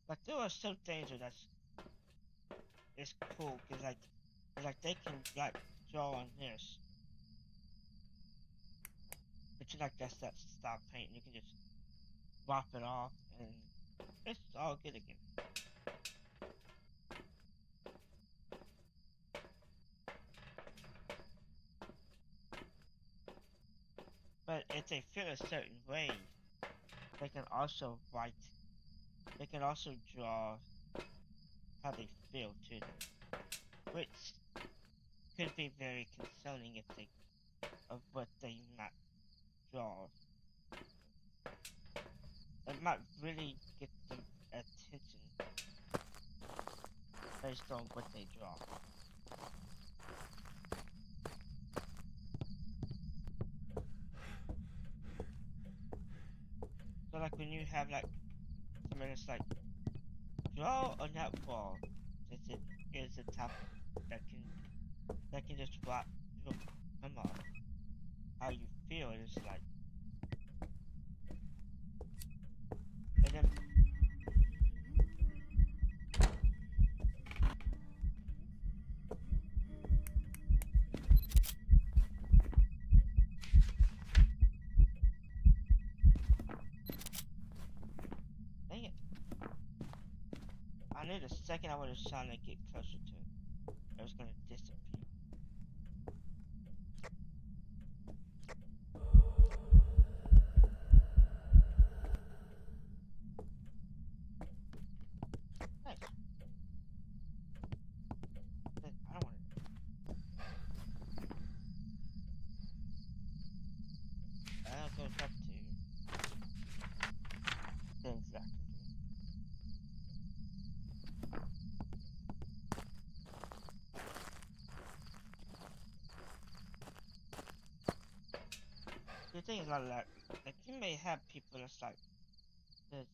Like, there are some things that it's cool because like they can like draw on this, but you like that's that style paint. You can just wipe it off and it's all good again. But if they feel a certain way, they can also write. They can also draw how they feel to them, which could be very concerning if they of what they might draw. It might really get them attention based on what they draw. So like when you have like somebody that's like, draw on that wall, since it is a topic that can just come off how you feel. It's like, and then dang it, I knew the second I was trying to get closer to it, it was gonna disappear. Nice. But I don't want to. I'll go back to things that I can do. The thing is like you may have people that's this,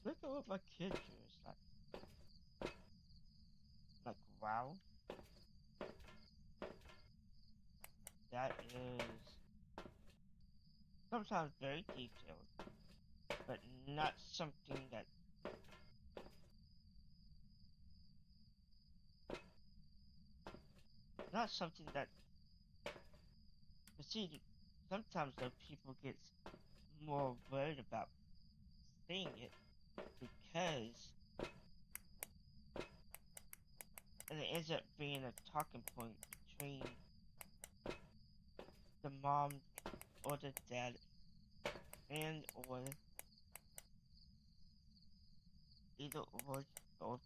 look at what my kid drew. It's like wow, that is sometimes very detailed, but not something that not something that. But see, sometimes though people get more worried about seeing it because and it ends up being a talking point between the mom or the dad and or either or both.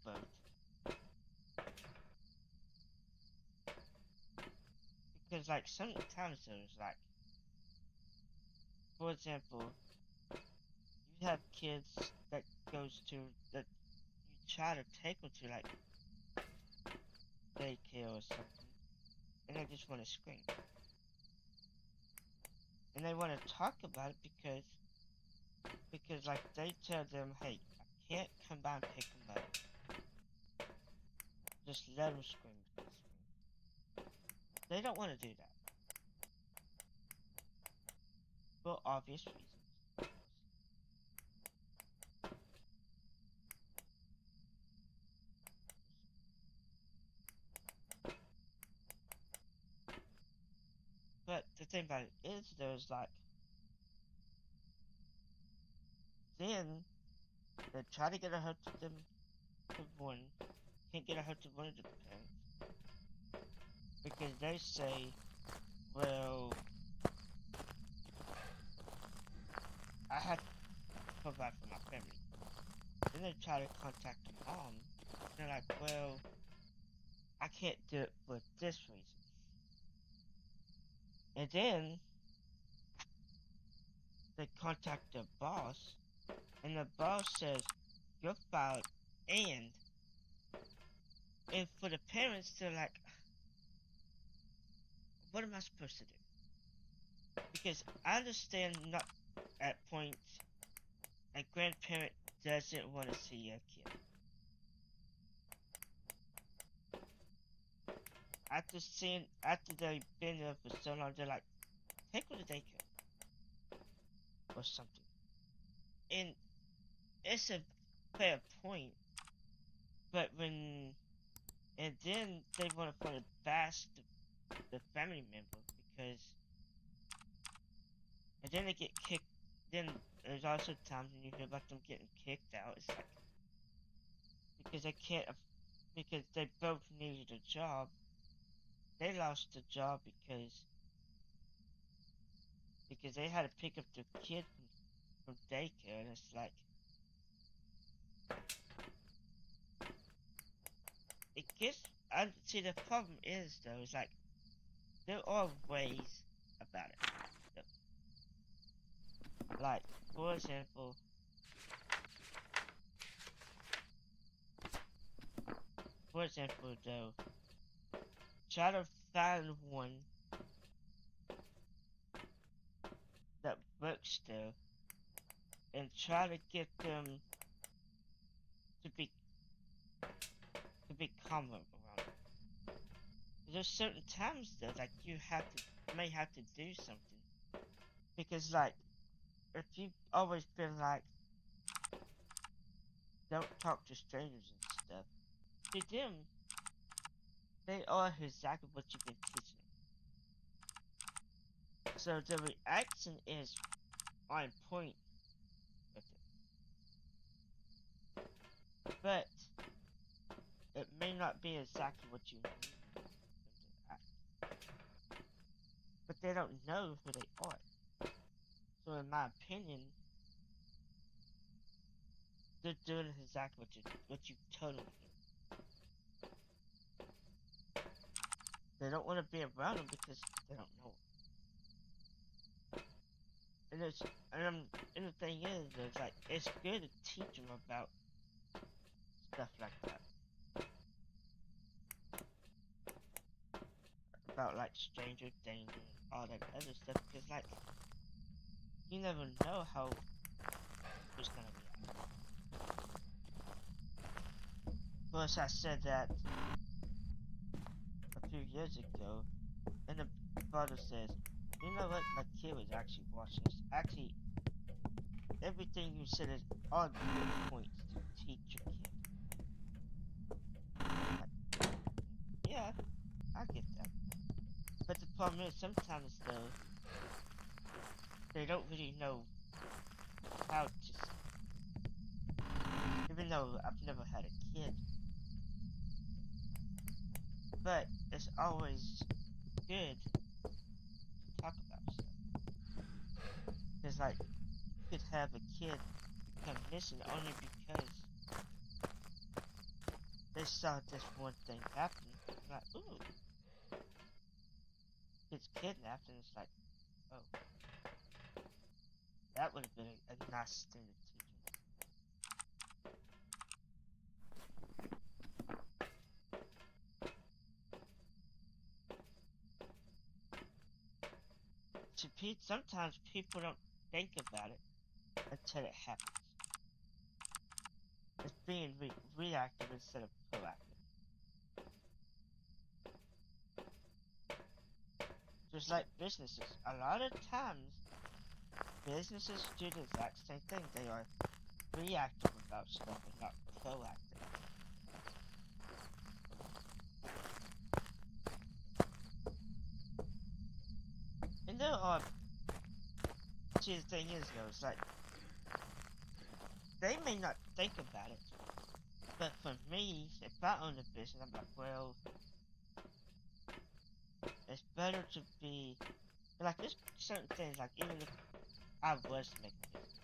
Because like sometimes there's like, for example, you have kids that goes to that you try to take them to like daycare or something, and they just want to scream, and they want to talk about it because like they tell them, hey, I can't come by and pick them up. Just let them scream. They don't want to do that for obvious reasons. thing about it is, there's like, then they try to get a hold of them to one, can't get a hold of one of the parents because they say, well, I have to provide for my family. Then they try to contact the mom. They're like, well, I can't do it for this reason. And then they contact the boss, and the boss says, you're fired, and for the parents, they're like, what am I supposed to do? Because I understand not at points a grandparent doesn't want to see a kid. After they've been there for so long, they're like, take her to daycare or something. And it's a fair point, but and then they want to bash the family member because, and then they get kicked. Then there's also times when you hear about them getting kicked out. It's like, because they can't, because they both needed a job. They lost the job because they had to pick up their kid from daycare, and it's like, it gets. See, the problem is though, is like, there are ways about it. Like, for example, though, try to find one that works there and try to get them to be calmer around it. There's certain times though, like, you may have to do something, because like, if you've always been like, don't talk to strangers and stuff, to them, they are exactly what you've been teaching them. So the reaction is on point with it. But it may not be exactly what you need them to act. But they don't know who they are. So in my opinion, they're doing exactly what you told them to do. They don't want to be around them because they don't know them. And the thing is, it's like, it's good to teach them about stuff like that. About like stranger danger and all that other stuff, because like, you never know how it's gonna react. Plus, I said that a few years ago, and the father says, you know what, my kid was actually watching this. Actually, everything you said is all good points to teach your kid. Like, yeah, I get that. But the problem is, sometimes though, they don't really know how to, even though I've never had a kid. But it's always good to talk about stuff. It's like, you could have a kid become missing only because they saw this one thing happen. It's like, ooh, it's kidnapped, and it's like, oh, that would have been a nice thing to teach him. Sometimes people don't think about it until it happens. It's being reactive instead of proactive. Just like businesses. A lot of times, businesses do the exact same thing. They are reactive about stuff and not proactive. And there see, the thing is, though, it's like, they may not think about it, but for me, if I own a business, I'm like, well, it's better to be, like, there's certain things, like, even if I was making a business,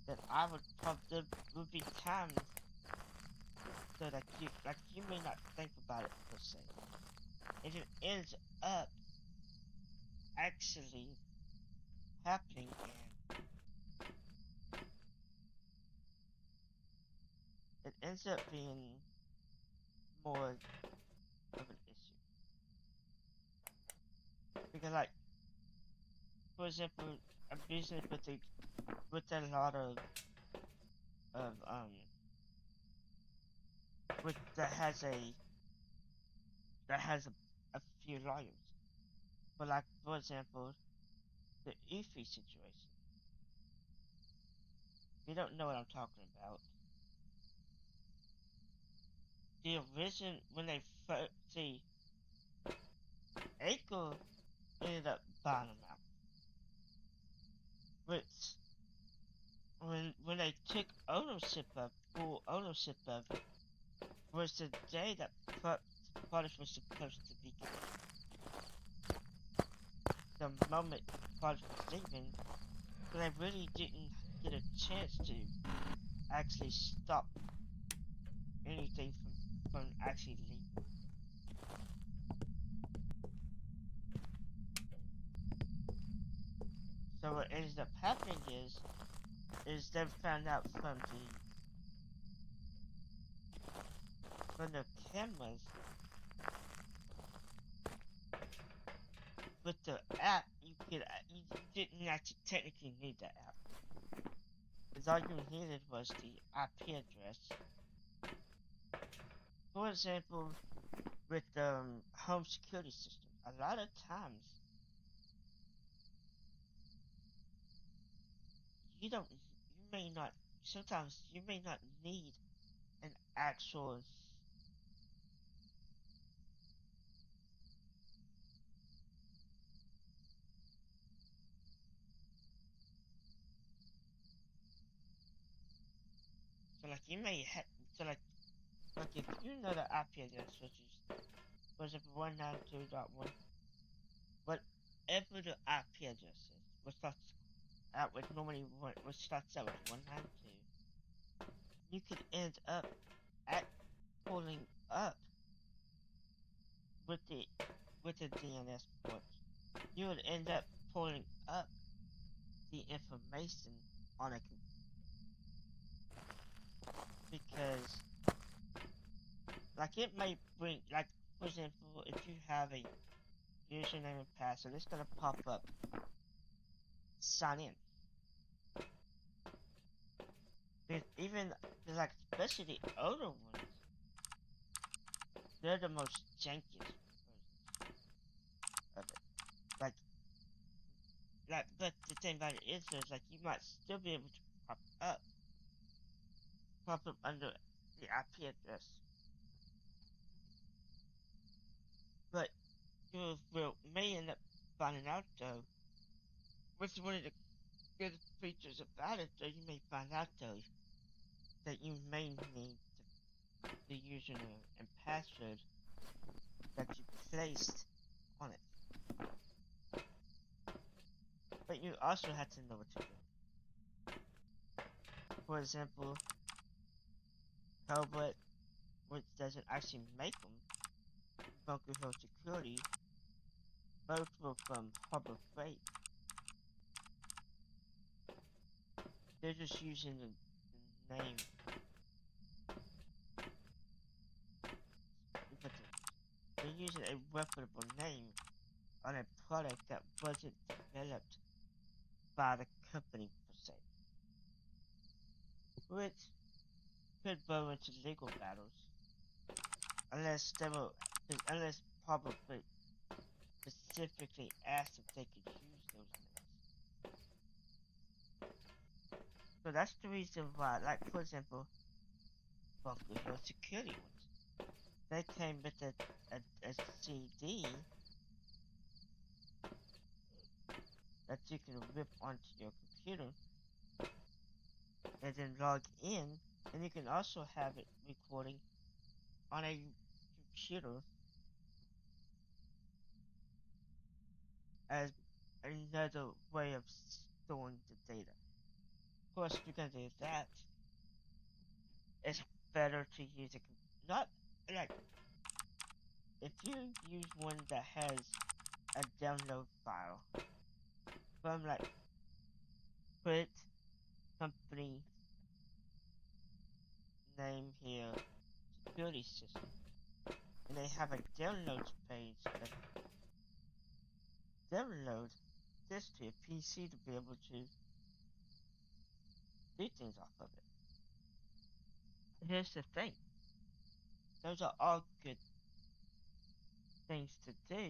that I would probably, there would be times so that you may not think about it per se. If it ends up actually happening, and it ends up being more of an issue. Because, like, for example, a business with a lot of with that has a few lawyers. But, like, for example, the Efi situation. You don't know what I'm talking about. The original, when they first, see, Acre ended up buying them out. Which, when they took full ownership of it, was the day that Polish was supposed to begin. The moment Polish was leaving, but I really didn't get a chance to actually stop anything from actually leaving. So what ended up happening is they found out from the cameras with the app, you didn't actually technically need the app. Because all you needed was the IP address. For example, with the home security system, a lot of times sometimes you may not need an actual, so like you may have, so like if you know the IP address, which is, for example, 192.1, whatever the IP address is, which starts out with which starts out with 192, you could end up at pulling up with the DNS port. You would end up pulling up the information on a because like it may bring, like, for example, if you have a username and password, it's gonna pop up sign in. Because even like, especially the older ones, they're the most jankiest versions of it. But the thing about it is, like, you might still be able to pop up under the IP address, but may end up finding out though, which is one of the good features about it, though, you may find out though that you may need the username and password that you placed on it. But you also have to know what to do. For example, Hellbot, which doesn't actually make them, Bunker Hill Security, both were from Harbor Freight. They're just using the name. They're using a reputable name on a product that wasn't developed by the company per se, which could blow into legal battles unless probably specifically asked if they could use those names. So that's the reason why, like, for example, Bunker Hill Security ones, they came with a CD that you can rip onto your computer and then log in, and you can also have it recording on a computer as another way of storing the data. Of course, if you're gonna do that, it's better to use not like if you use one that has a download file from like quit company name here security system, and they have a downloads page that download this to your PC to be able to do things off of it. Here's the thing. Those are all good things to do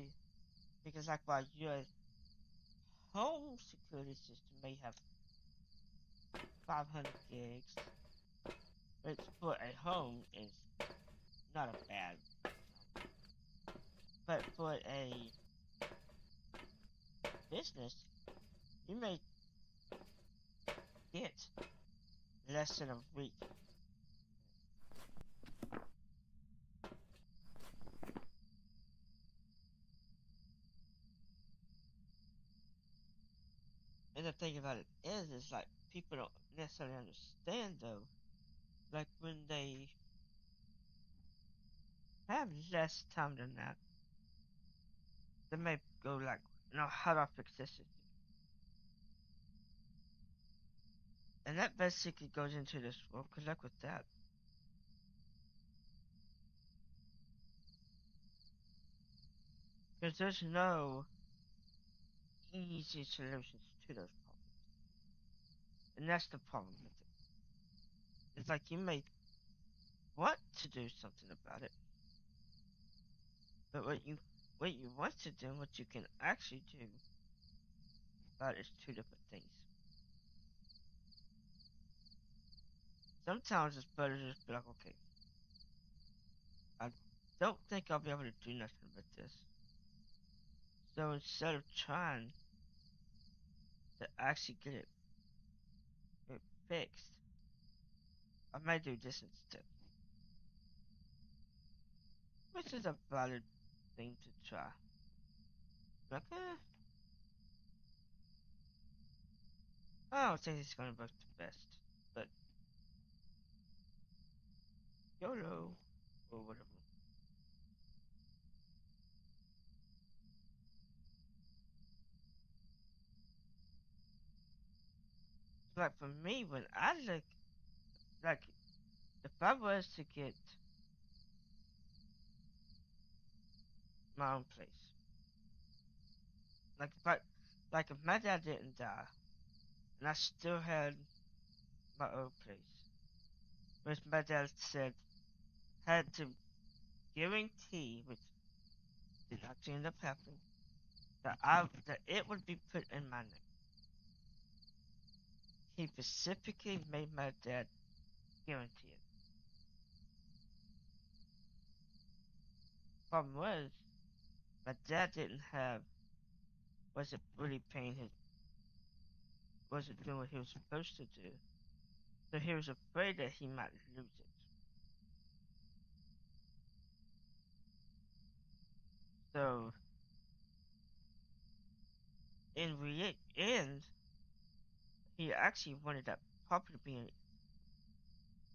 because like while your home security system may have 500 gigs, which for a home is not a bad number. But for a business, you may get less than a week. And the thing about it is like people don't necessarily understand though. Like when they have less time than that, they may go like, no, how do I fix this? And that basically goes into this. Well, good luck with that. Because there's no easy solutions to those problems. And that's the problem with it. It's like you may want to do something about it, but what you want to do and what you can actually do about it is two different things. Sometimes it's better to just be like, okay, I don't think I'll be able to do nothing with this. So instead of trying to actually get it fixed, I may do this instead. Which is a valid thing to try. Like, I don't think it's gonna work the best. But YOLO or whatever. Like for me, when I look, like if I was to get my own place, like if my dad didn't die, and I still had my own place, which my dad said had to guarantee, which did not end up happening, that it would be put in my name. He specifically made my dad guarantee it. Problem was, my dad didn't have, wasn't really paying his, wasn't doing what he was supposed to do. So he was afraid that he might lose it. So, in the end, he actually wanted that property to be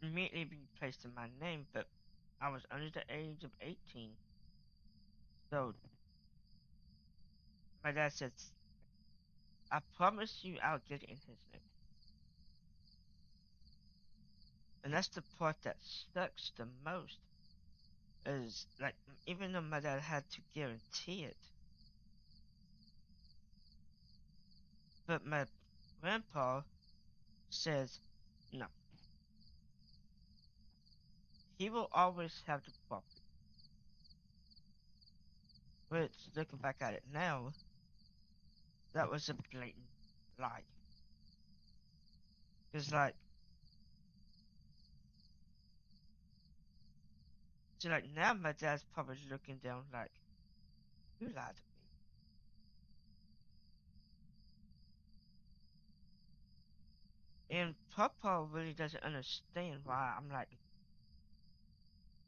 immediately be placed in my name, but I was under the age of 18. So, my dad said, I promise you I'll get it in his name. And that's the part that sucks the most. Is like, even though my dad had to guarantee it, but my grandpa says, no. He will always have the property. Which, looking back at it now, that was a blatant lie. It's like, so like now my dad's probably looking down like, you lied to me. And Papa really doesn't understand why I'm like,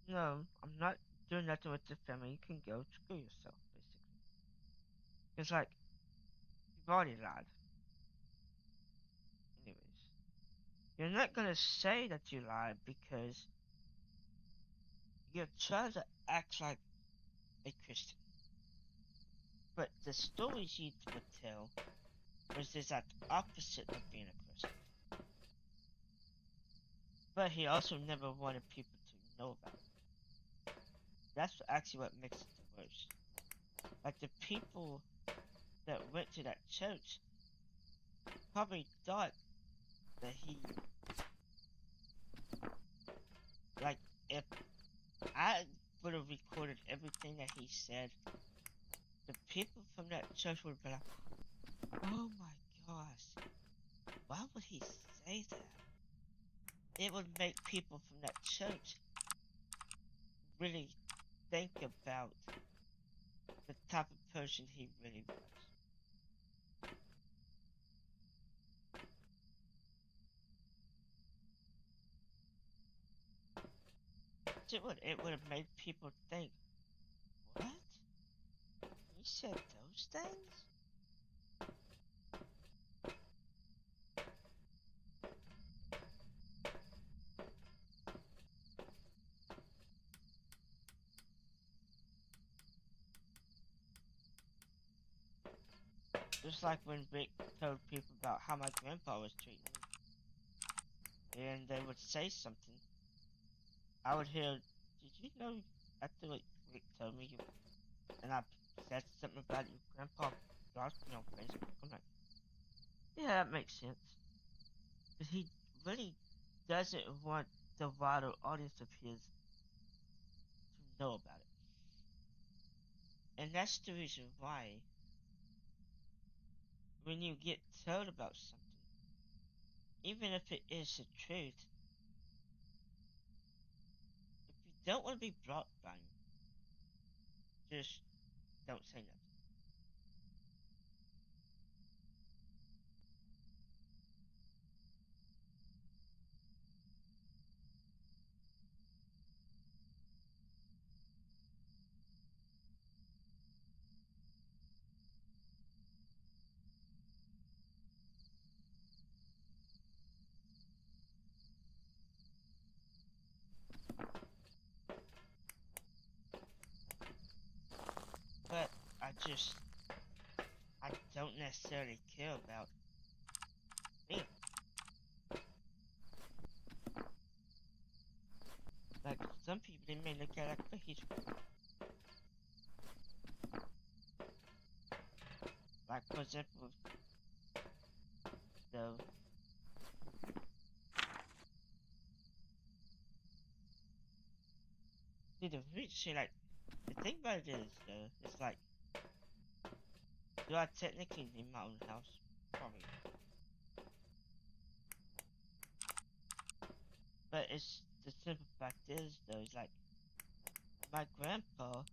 no, I'm not doing nothing with the family. You can go screw yourself, basically. It's like, you've already lied. Anyways, you're not gonna say that you lied because you're trying to act like a Christian. But the stories you would tell was the exact opposite of being a Christian. But he also never wanted people to know about it. That's actually what makes it the worst. Like the people that went to that church probably thought that he, like, if I would have recorded everything that he said, the people from that church would be like, oh my gosh, why would he say that? It would make people from that church really think about the type of person he really was. It would have made people think, what? He said those things? Just like when Rick told people about how my grandpa was treating me, and they would say something, I would hear, did you know after like Rick told me you, and I said something about your grandpa blocked me on Facebook? I'm like, yeah, that makes sense. But he really doesn't want the wider audience of his to know about it. And that's the reason why when you get told about something, even if it is the truth, if you don't want to be brought down, just don't say nothing. But I don't necessarily care about him. Like some people, they may look at it like, but he's like, for example, the see the rich like the thing about it is though, it's like, do I technically need my own house? Probably. But it's the simple fact is though, it's like my grandpa,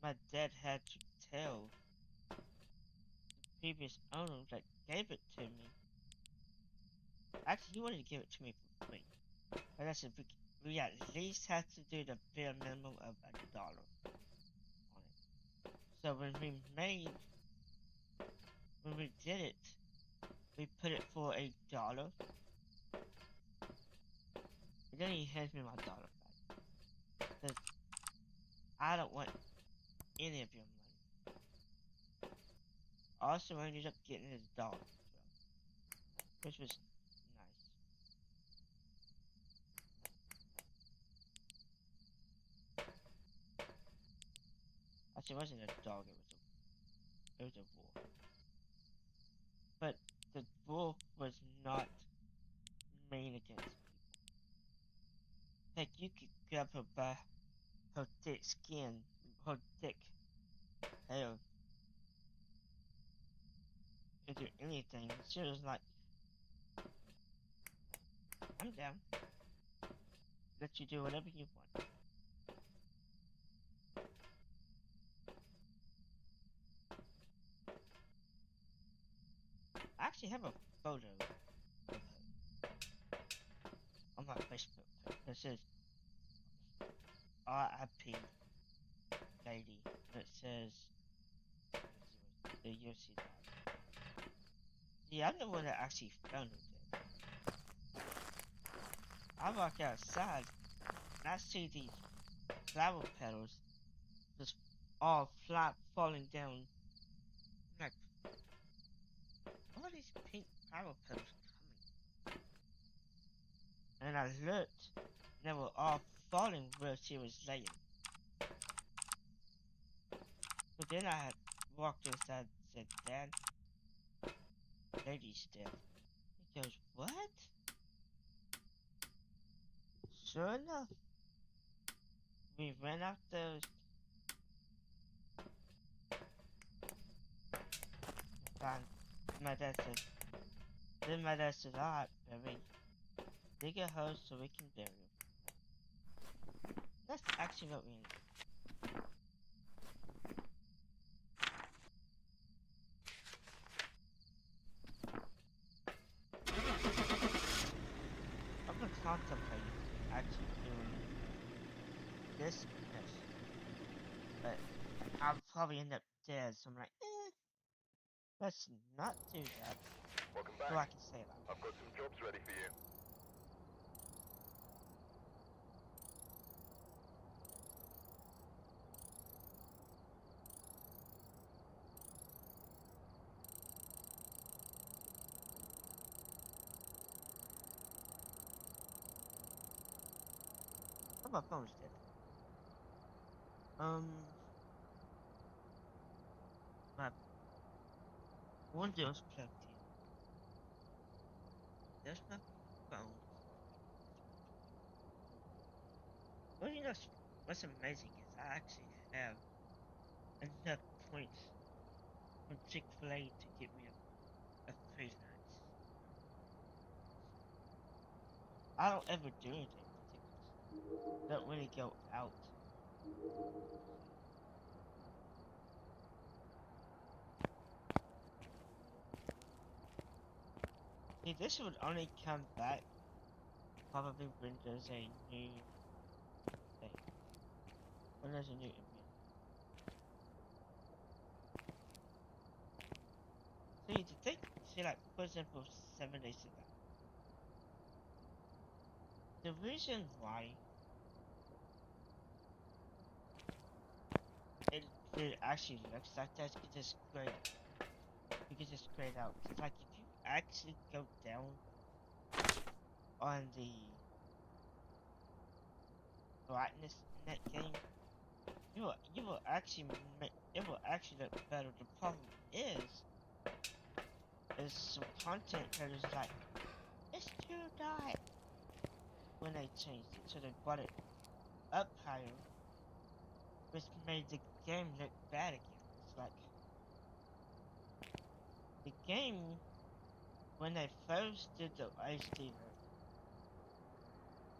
my dad had to tell the previous owner that gave it to me. Actually, he wanted to give it to me for free. But I said we at least have to do the bare minimum of $1 on it. So when we did it, we put it for $1, and then he hands me my dollar back. Says, I don't want any of your money. Also ended up getting his dog as well, which was nice. Actually, it wasn't a dog, it was a wolf. But the wolf was not mean against people. Like, you could grab her by her thick skin, her thick hair, and do anything. She was like, I'm down. Let you do whatever you want. Actually, actually have a photo of her on my Facebook page that says RIP lady. And it says the year she died. Yeah, I'm the one that actually found her dead. I walk outside and I see these flower petals just all flat falling down. I'm like, all these pink flower petals coming. And I looked, and they were all falling where she was laying. So then I had walked inside and said, Dad, lady's dead. He goes, what? Sure enough, we ran up those. And my dad said, then my dad said, alright, Barry, dig a hole so we can bury him. That's actually what we need. I've been contemplating actually doing this mission, but I'll probably end up dead, so I'm like, let's not do that. Welcome So I back. can say that. I've got some jobs ready for you. Oh, my phone's dead. My Window's plugged in. There's my phone. Well, you know what's amazing is I actually have enough points from Chick-fil-A to get me a free lunch. I don't ever do anything with tickets. Don't really go out. See, this would only come back probably when there's a new thing. When there's a new event. See, the thing, like, for example, 7 days ago. The reason why it actually looks like that is because it's grayed out. Because it's grayed out. Cause like if you actually go down on the brightness in that game, you will actually it will actually look better. The problem is some content creators like it's too dark when they changed it, so they brought it up higher, which made the game look bad again. It's like the game when they first did the HD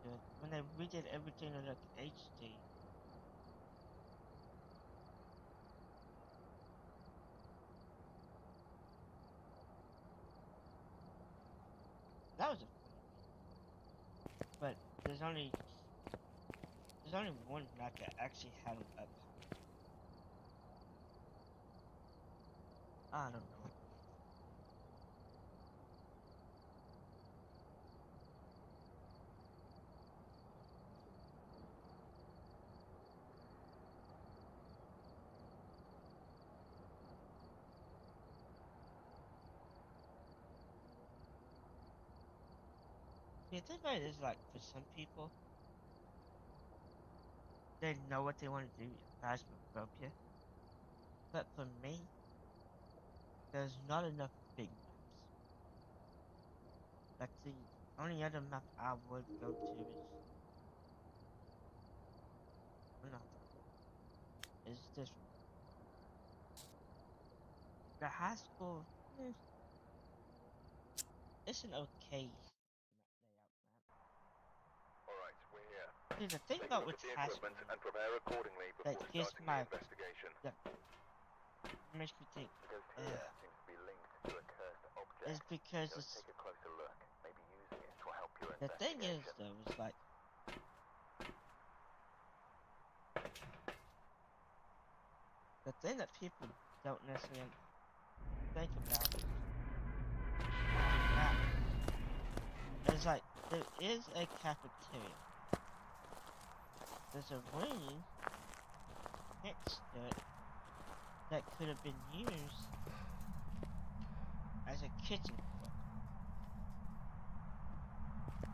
look, when they redid everything to look HD, that was a funny game. But there's only one map that actually had it up high. I don't know. The thing about it is, like, for some people, they know what they want to do in Phasmophobia. But for me, there's not enough big maps. Like, the only other map I would go to is, well, not that one, is this one. The high school, it's an okay layout map. Alright, we're here. See, the thing Take a about look with at the high equipment school and prepare accordingly that before gives starting my the investigation. that makes me think, The ghost here seems to be linked to a cursed object. is because Go and it's, take a closer look. Maybe using it will help your the thing is investigation. though, is like, the thing that people don't necessarily think about is like, there is a cafeteria. There's a room next to it that could have been used as a kitchen court.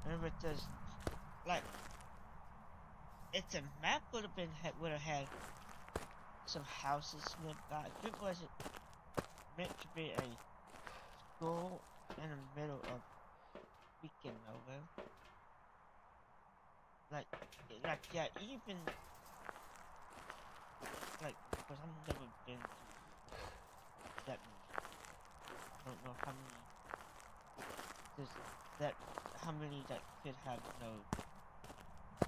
And with this, like, if the map would have had some houses nearby, if it wasn't meant to be a school in the middle of freaking nowhere, like yeah, even like, because I've never been to that many. I don't know how many there's how many that could have no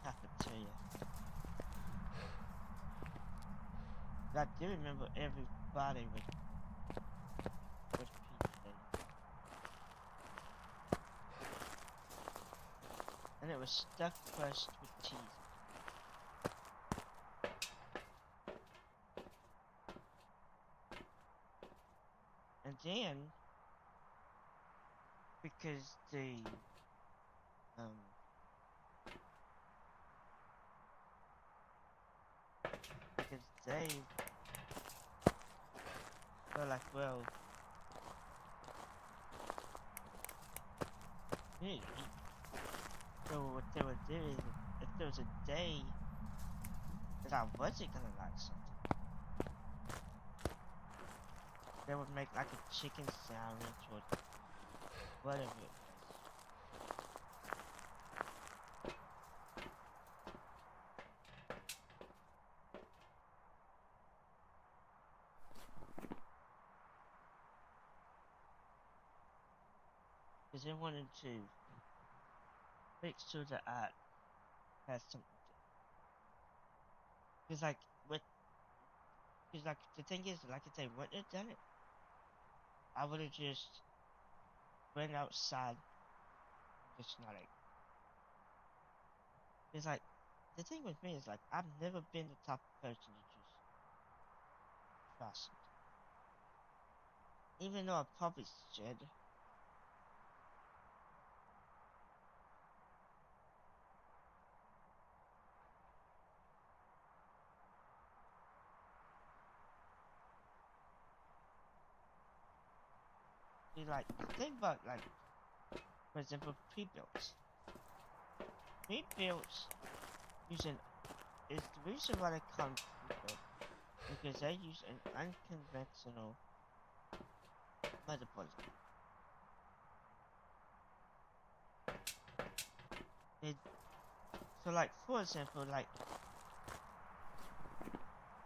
cafeteria. But I do remember every Friday was pizza day. And it was stuffed crust with cheese. And then, because they were like, well, hey, so what they would do is, if there was a day that I wasn't gonna like something, they would make like a chicken sandwich or whatever it was. Because they wanted to make sure that I had something to. Because like, because like, the thing is, like, if they wouldn't have done it, I would have just went outside and just not ate. It's like, the thing with me is like, I've never been the type of person to just try something. Even though I probably should. See, like, the thing about, like, for example, pre-builts. Pre-builts using, is the reason why they call them pre-built, because they use an unconventional metabolism. So like, for example, like,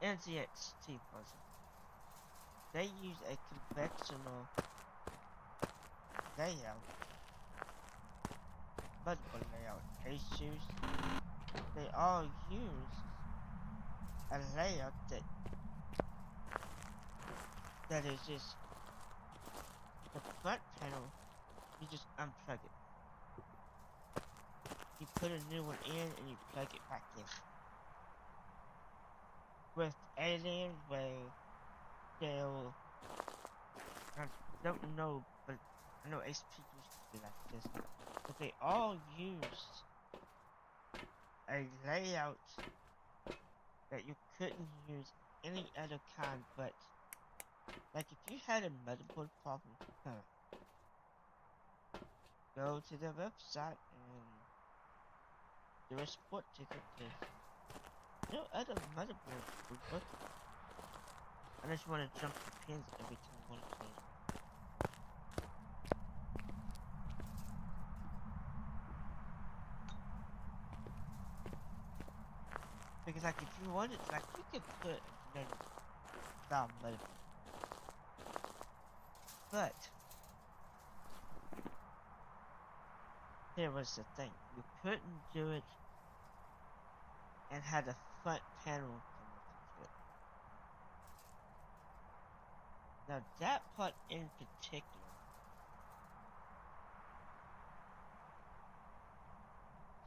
NZXT puzzle. They use a conventional layout, multiple layout. They all use a layout that is just the front panel. You just unplug it. You put a new one in and you plug it back in. With Alien, well, they'll, I don't know, but I know HP used to be like this, but they all used a layout that you couldn't use any other kind, but like if you had a motherboard problem, go to the website and do a support ticket, because no other motherboard would work. Unless you want to jump the pins every time you want to change. Because like if you wanted, like you could put another style motherboard. But here was the thing, you couldn't do it and had a front panel connected to it. Now that part in particular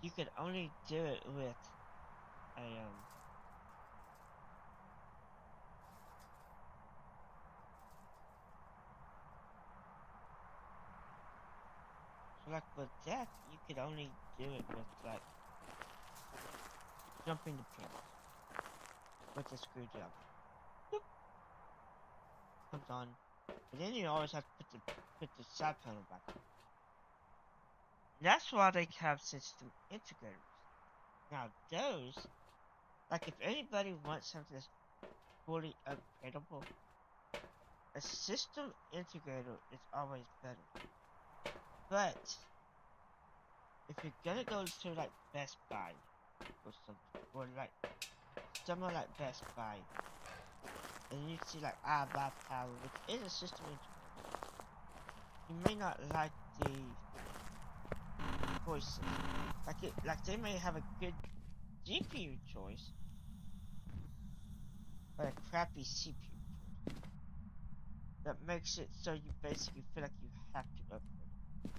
you could only do it with a so like with death, you could only do it with like jumping the pins with a screwdriver. Boop. Comes on, but then you always have to put the side panel back on. That's why they have system integrators. Now those, like if anybody wants something that's fully upgradable, a system integrator is always better. But if you're gonna go to like Best Buy or something, or like somewhere like Best Buy, and you see like iBuy Power, which is a system integrator, you may not like the choices. Like they may have a good GPU choice, but a crappy CPU choice. That makes it so you basically feel like you have to upgrade it.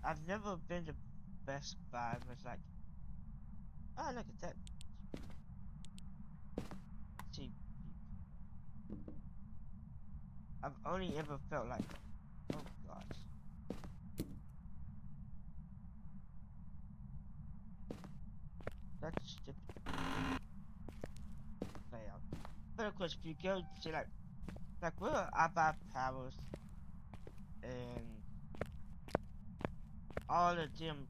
I've never been to Best Buy and was like, oh look at that CPU. I've only ever felt like, oh gosh. That's stupid layout. But of course if you go to like where I buy powers and all of them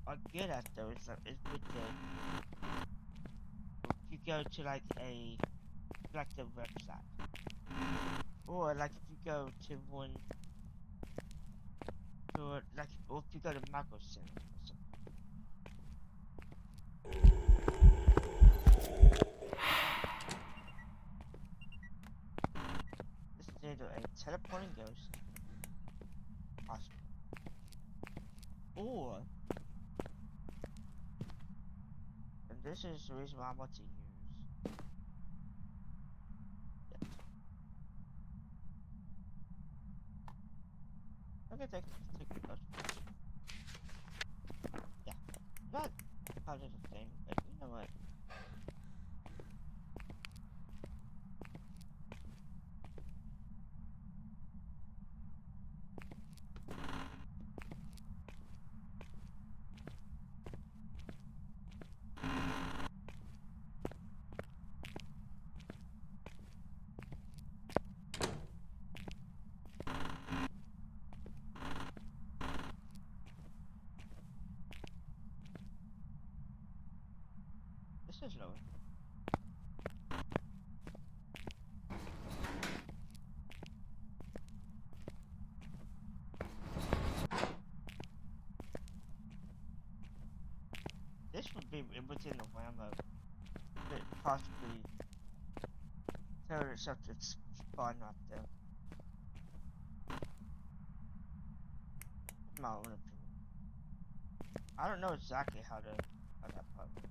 are good at though is with the if you go to like the website. Or like if you go to one to like or if you go to Micro Center or something. This is either a teleporting ghost, possible, or and this is the reason why I want to use this. I'm gonna take a ghost. Yeah. Not positive thing, but you know what? This is lower. This would be within the realm of it possibly tell itself to spawn up there. In my own opinion. I don't know exactly how that part works.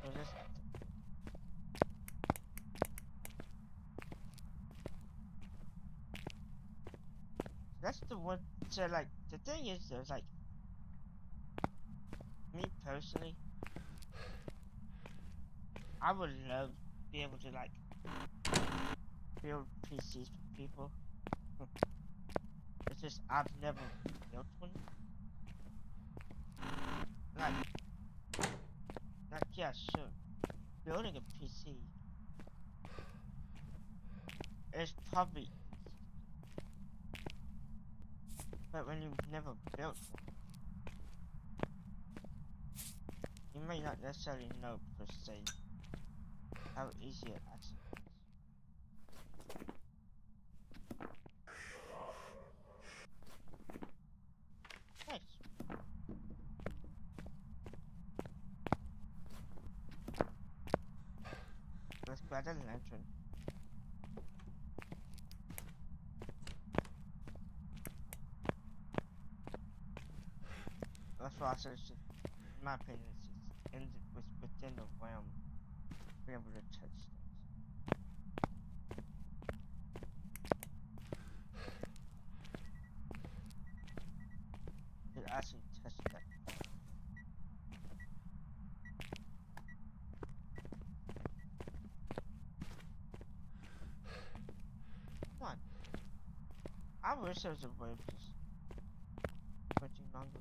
So this that's the one. So like the thing is, there's like me personally, I would love to be able to like build PCs for people. It's just I've never built one. Like yeah, sure. Building a PC is probably easy. But when you've never built one, you may not necessarily know per se how easy it actually is. Nice. Let's grab a lantern. That's why I said, in my opinion, it's within the realm be able to touch things. To actually touch that. Come on. I wish there was a way of just switching longer.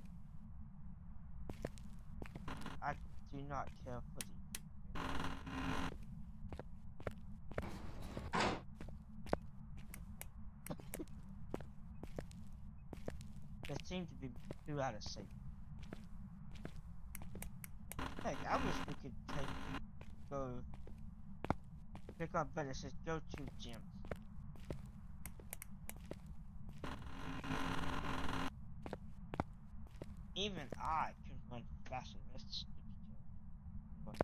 I do not care for the. They seem to be too out of sync. Heck, I wish we could click on better, says go to gym. Even I can run faster than this stupid joke.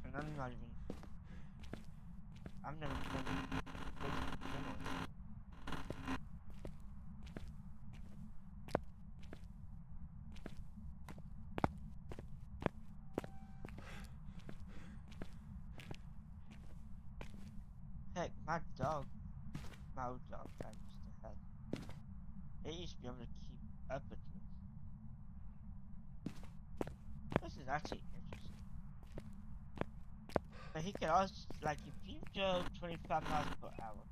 And I'm not even. I've never been to the gym or anything. Heck, my old dog I used to have, it used to be able to keep up with me. This is actually interesting. But he could also, like, if you drove 25 miles per hour,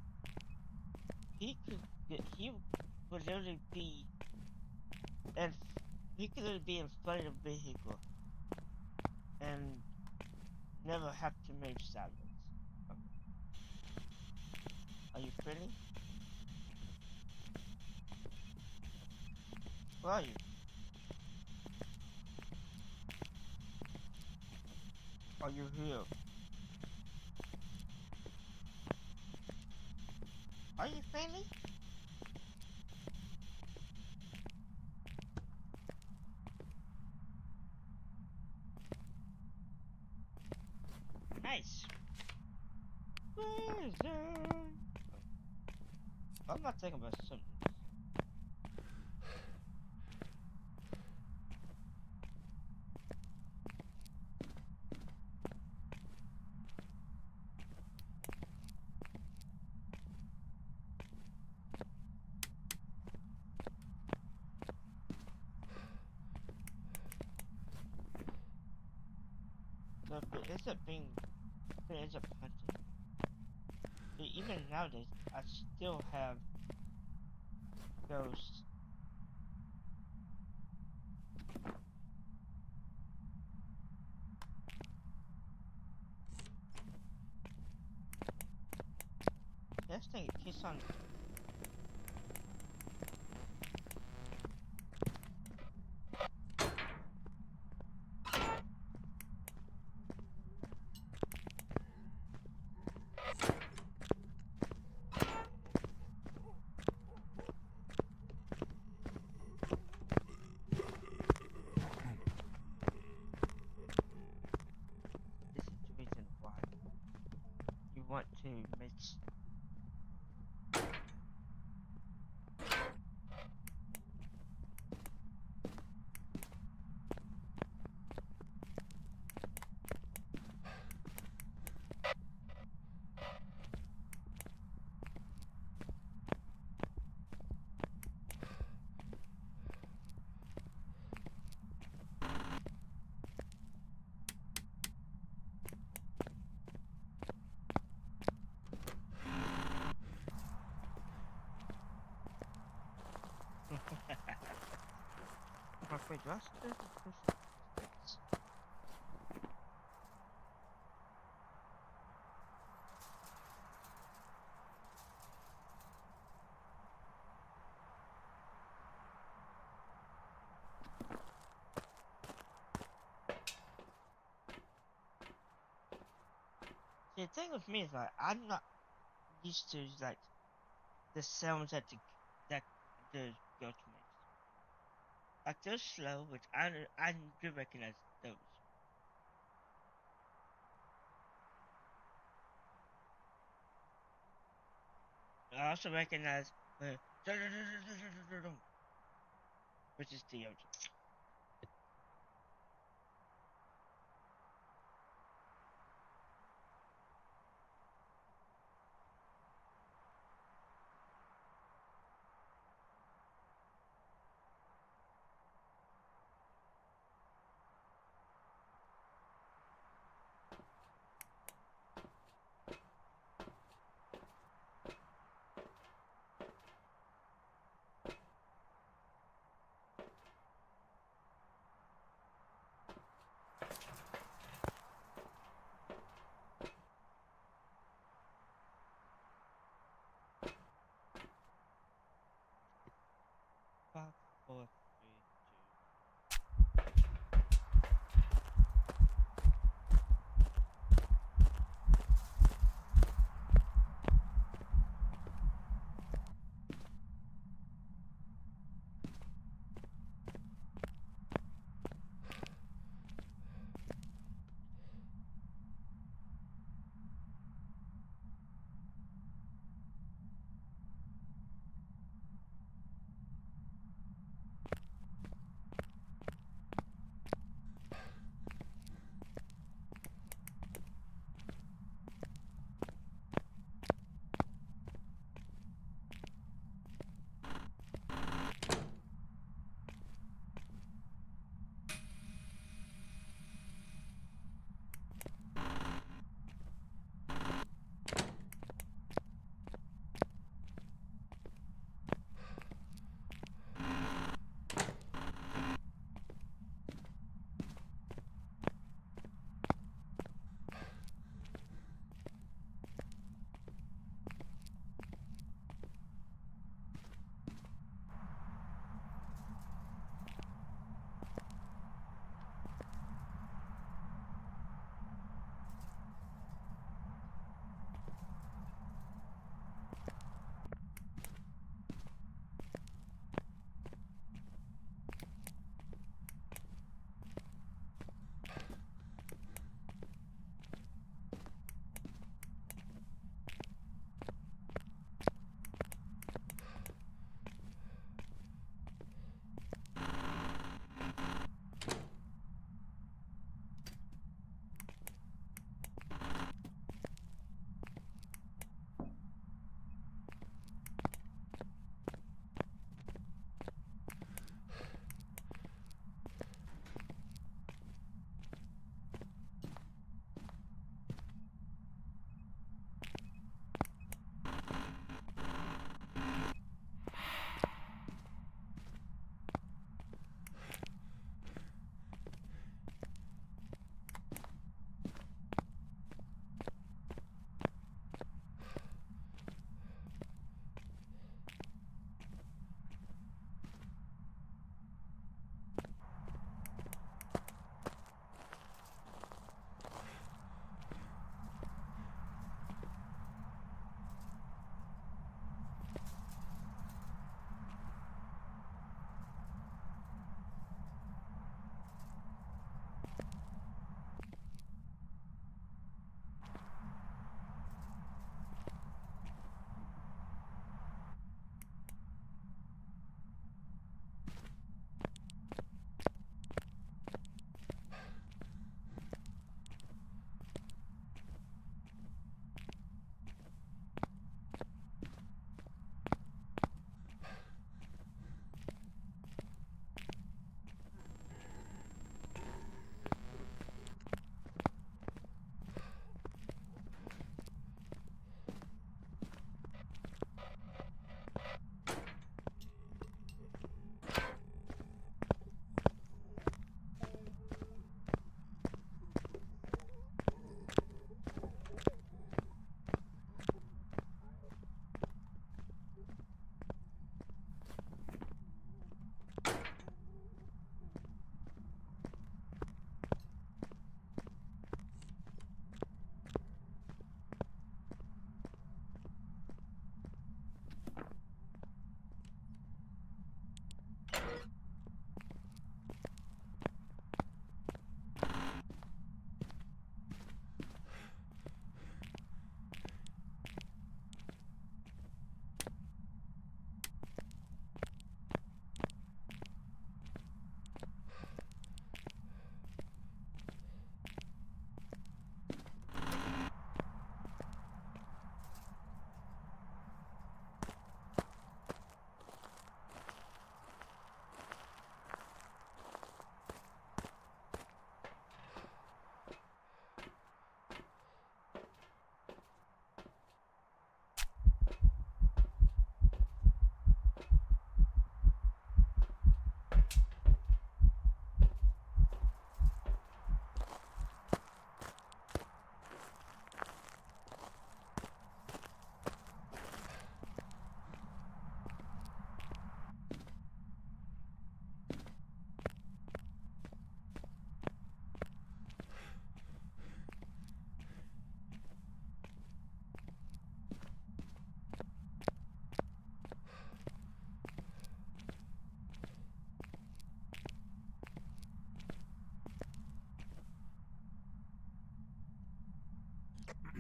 he would literally be, and he could literally be in front of the vehicle and never have to move sideways. Are you friendly? Where are you? Are you here? Are you friendly? Nice. Where is there? I'm not thinking about something. So if it ends up hunting. But even nowadays, I still have those. This thing keeps on. This is the reason why you want to mix. My friend, do I still push this? See, the thing with me is like I'm not used to like the sounds that the goat makes. Like they're slow, which I do recognize those. I also recognize the which is the other.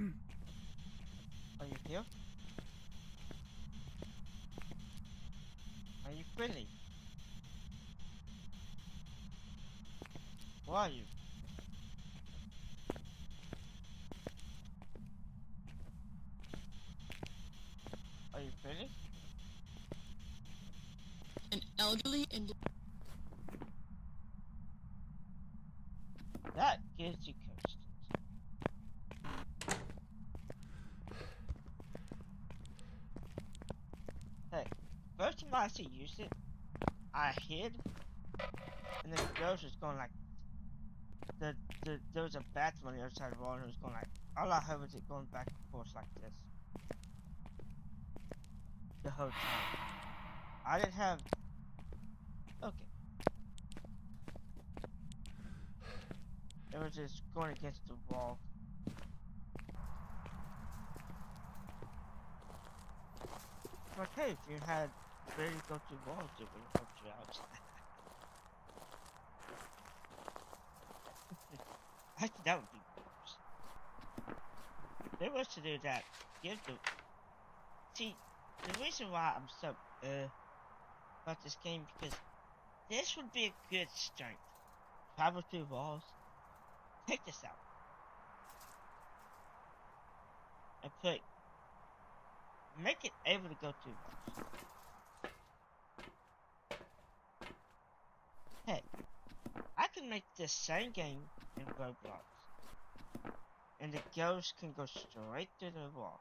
Are you here? Are you friendly? Where are you? Are you friendly? An elderly and That gives you coast. Hey, first time I actually used it, I hid, and then the ghost was going like, there was a bathroom on the other side of the wall, and it was going like, all I heard was it going back and forth like this. The whole time. I didn't have, okay. It was just going against the wall. Like, hey, if you had barely go through walls, it would help you out. Actually, that would be worse. If they was to do that, give the... See, the reason why I'm so, about this game, because this would be a good strength. Travel through walls. Check this out. And put... Make it able to go through walls. Heck, I can make this same game in Roblox. And the ghost can go straight through the wall.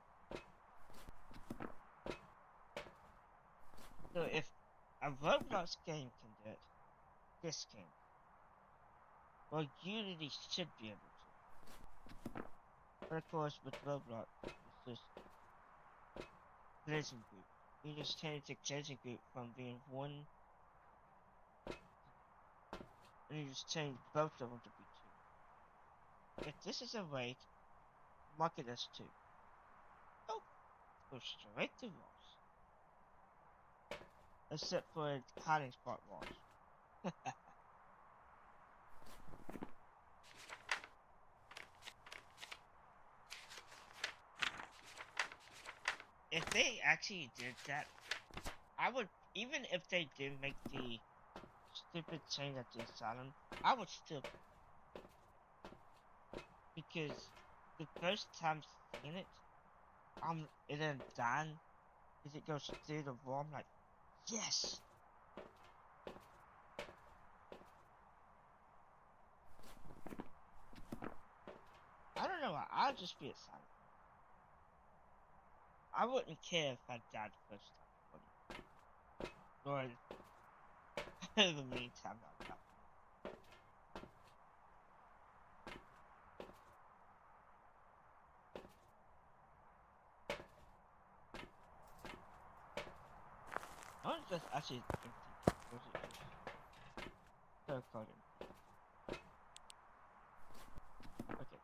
So if a Roblox game can do it, this game. Well, Unity should be able to. But of course, with Roblox, it's just Blazing Group. You just change the Blazing Group from being one, and you just change both of them to be two. If this is a way to market as two, oh, go straight to walls. Except for hiding spot walls. If they actually did that, I would, even if they did make the stupid change at the asylum, I would still, because the first time seeing it, it then done, because it goes through the wall, I'm like, yes! I don't know why, I'll just be excited. I wouldn't care if I died the first time, or the many times I died. I was just actually empty. Was it just third card empty? Okay.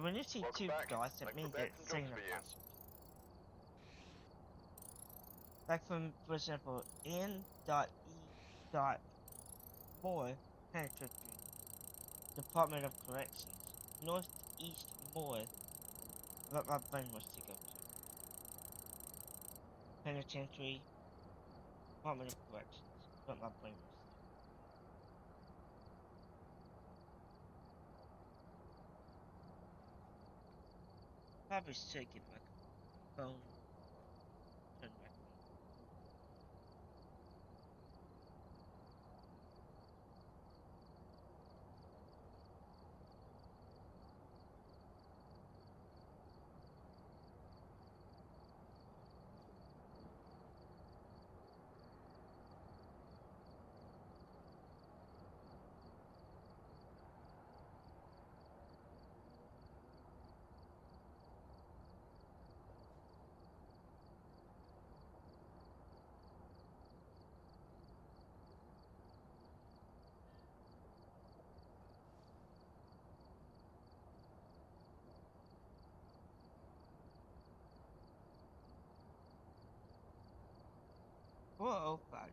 So when you see Welcome two back. dots, it I've means prepared it's some saying jobs a for you. password. Like for example, N.E.More, Penitentiary, Department of Corrections, Northeast More, what my brain wants to go to. Penitentiary, Department of Corrections, what my brain wants to. Probably should get my phone turned back on. Whoa, God.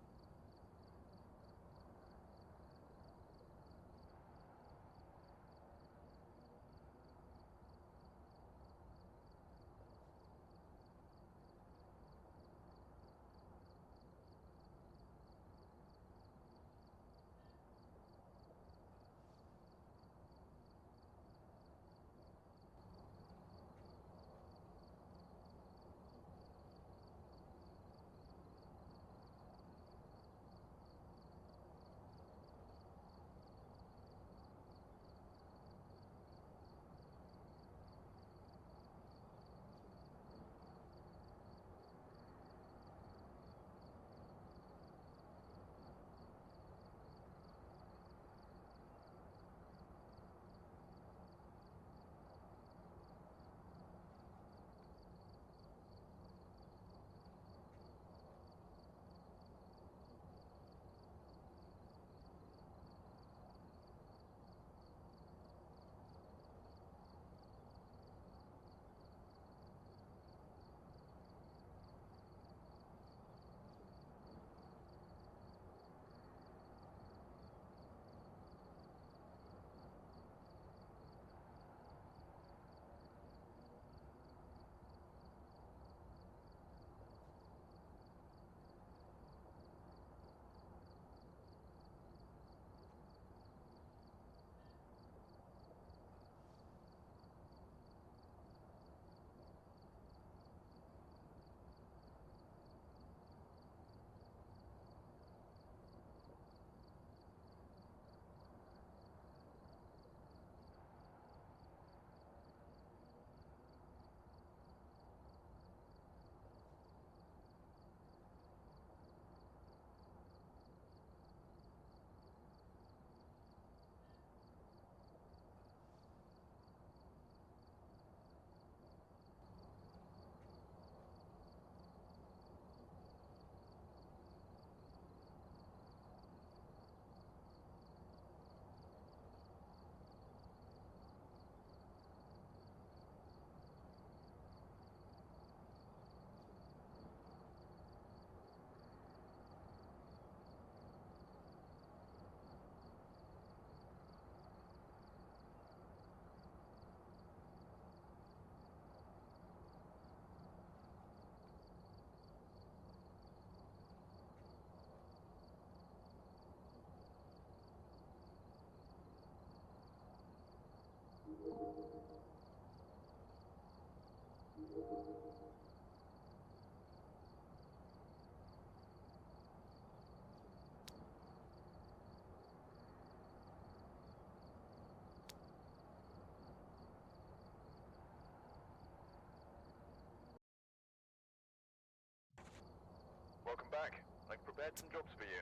Welcome back. I've prepared some jobs for you.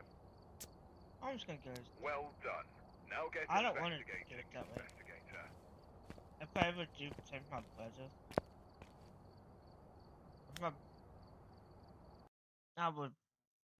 I'm just gonna go. Well done. Now get I don't want to do investigating, it that way. investigator. If I ever do take my brother, if my, I would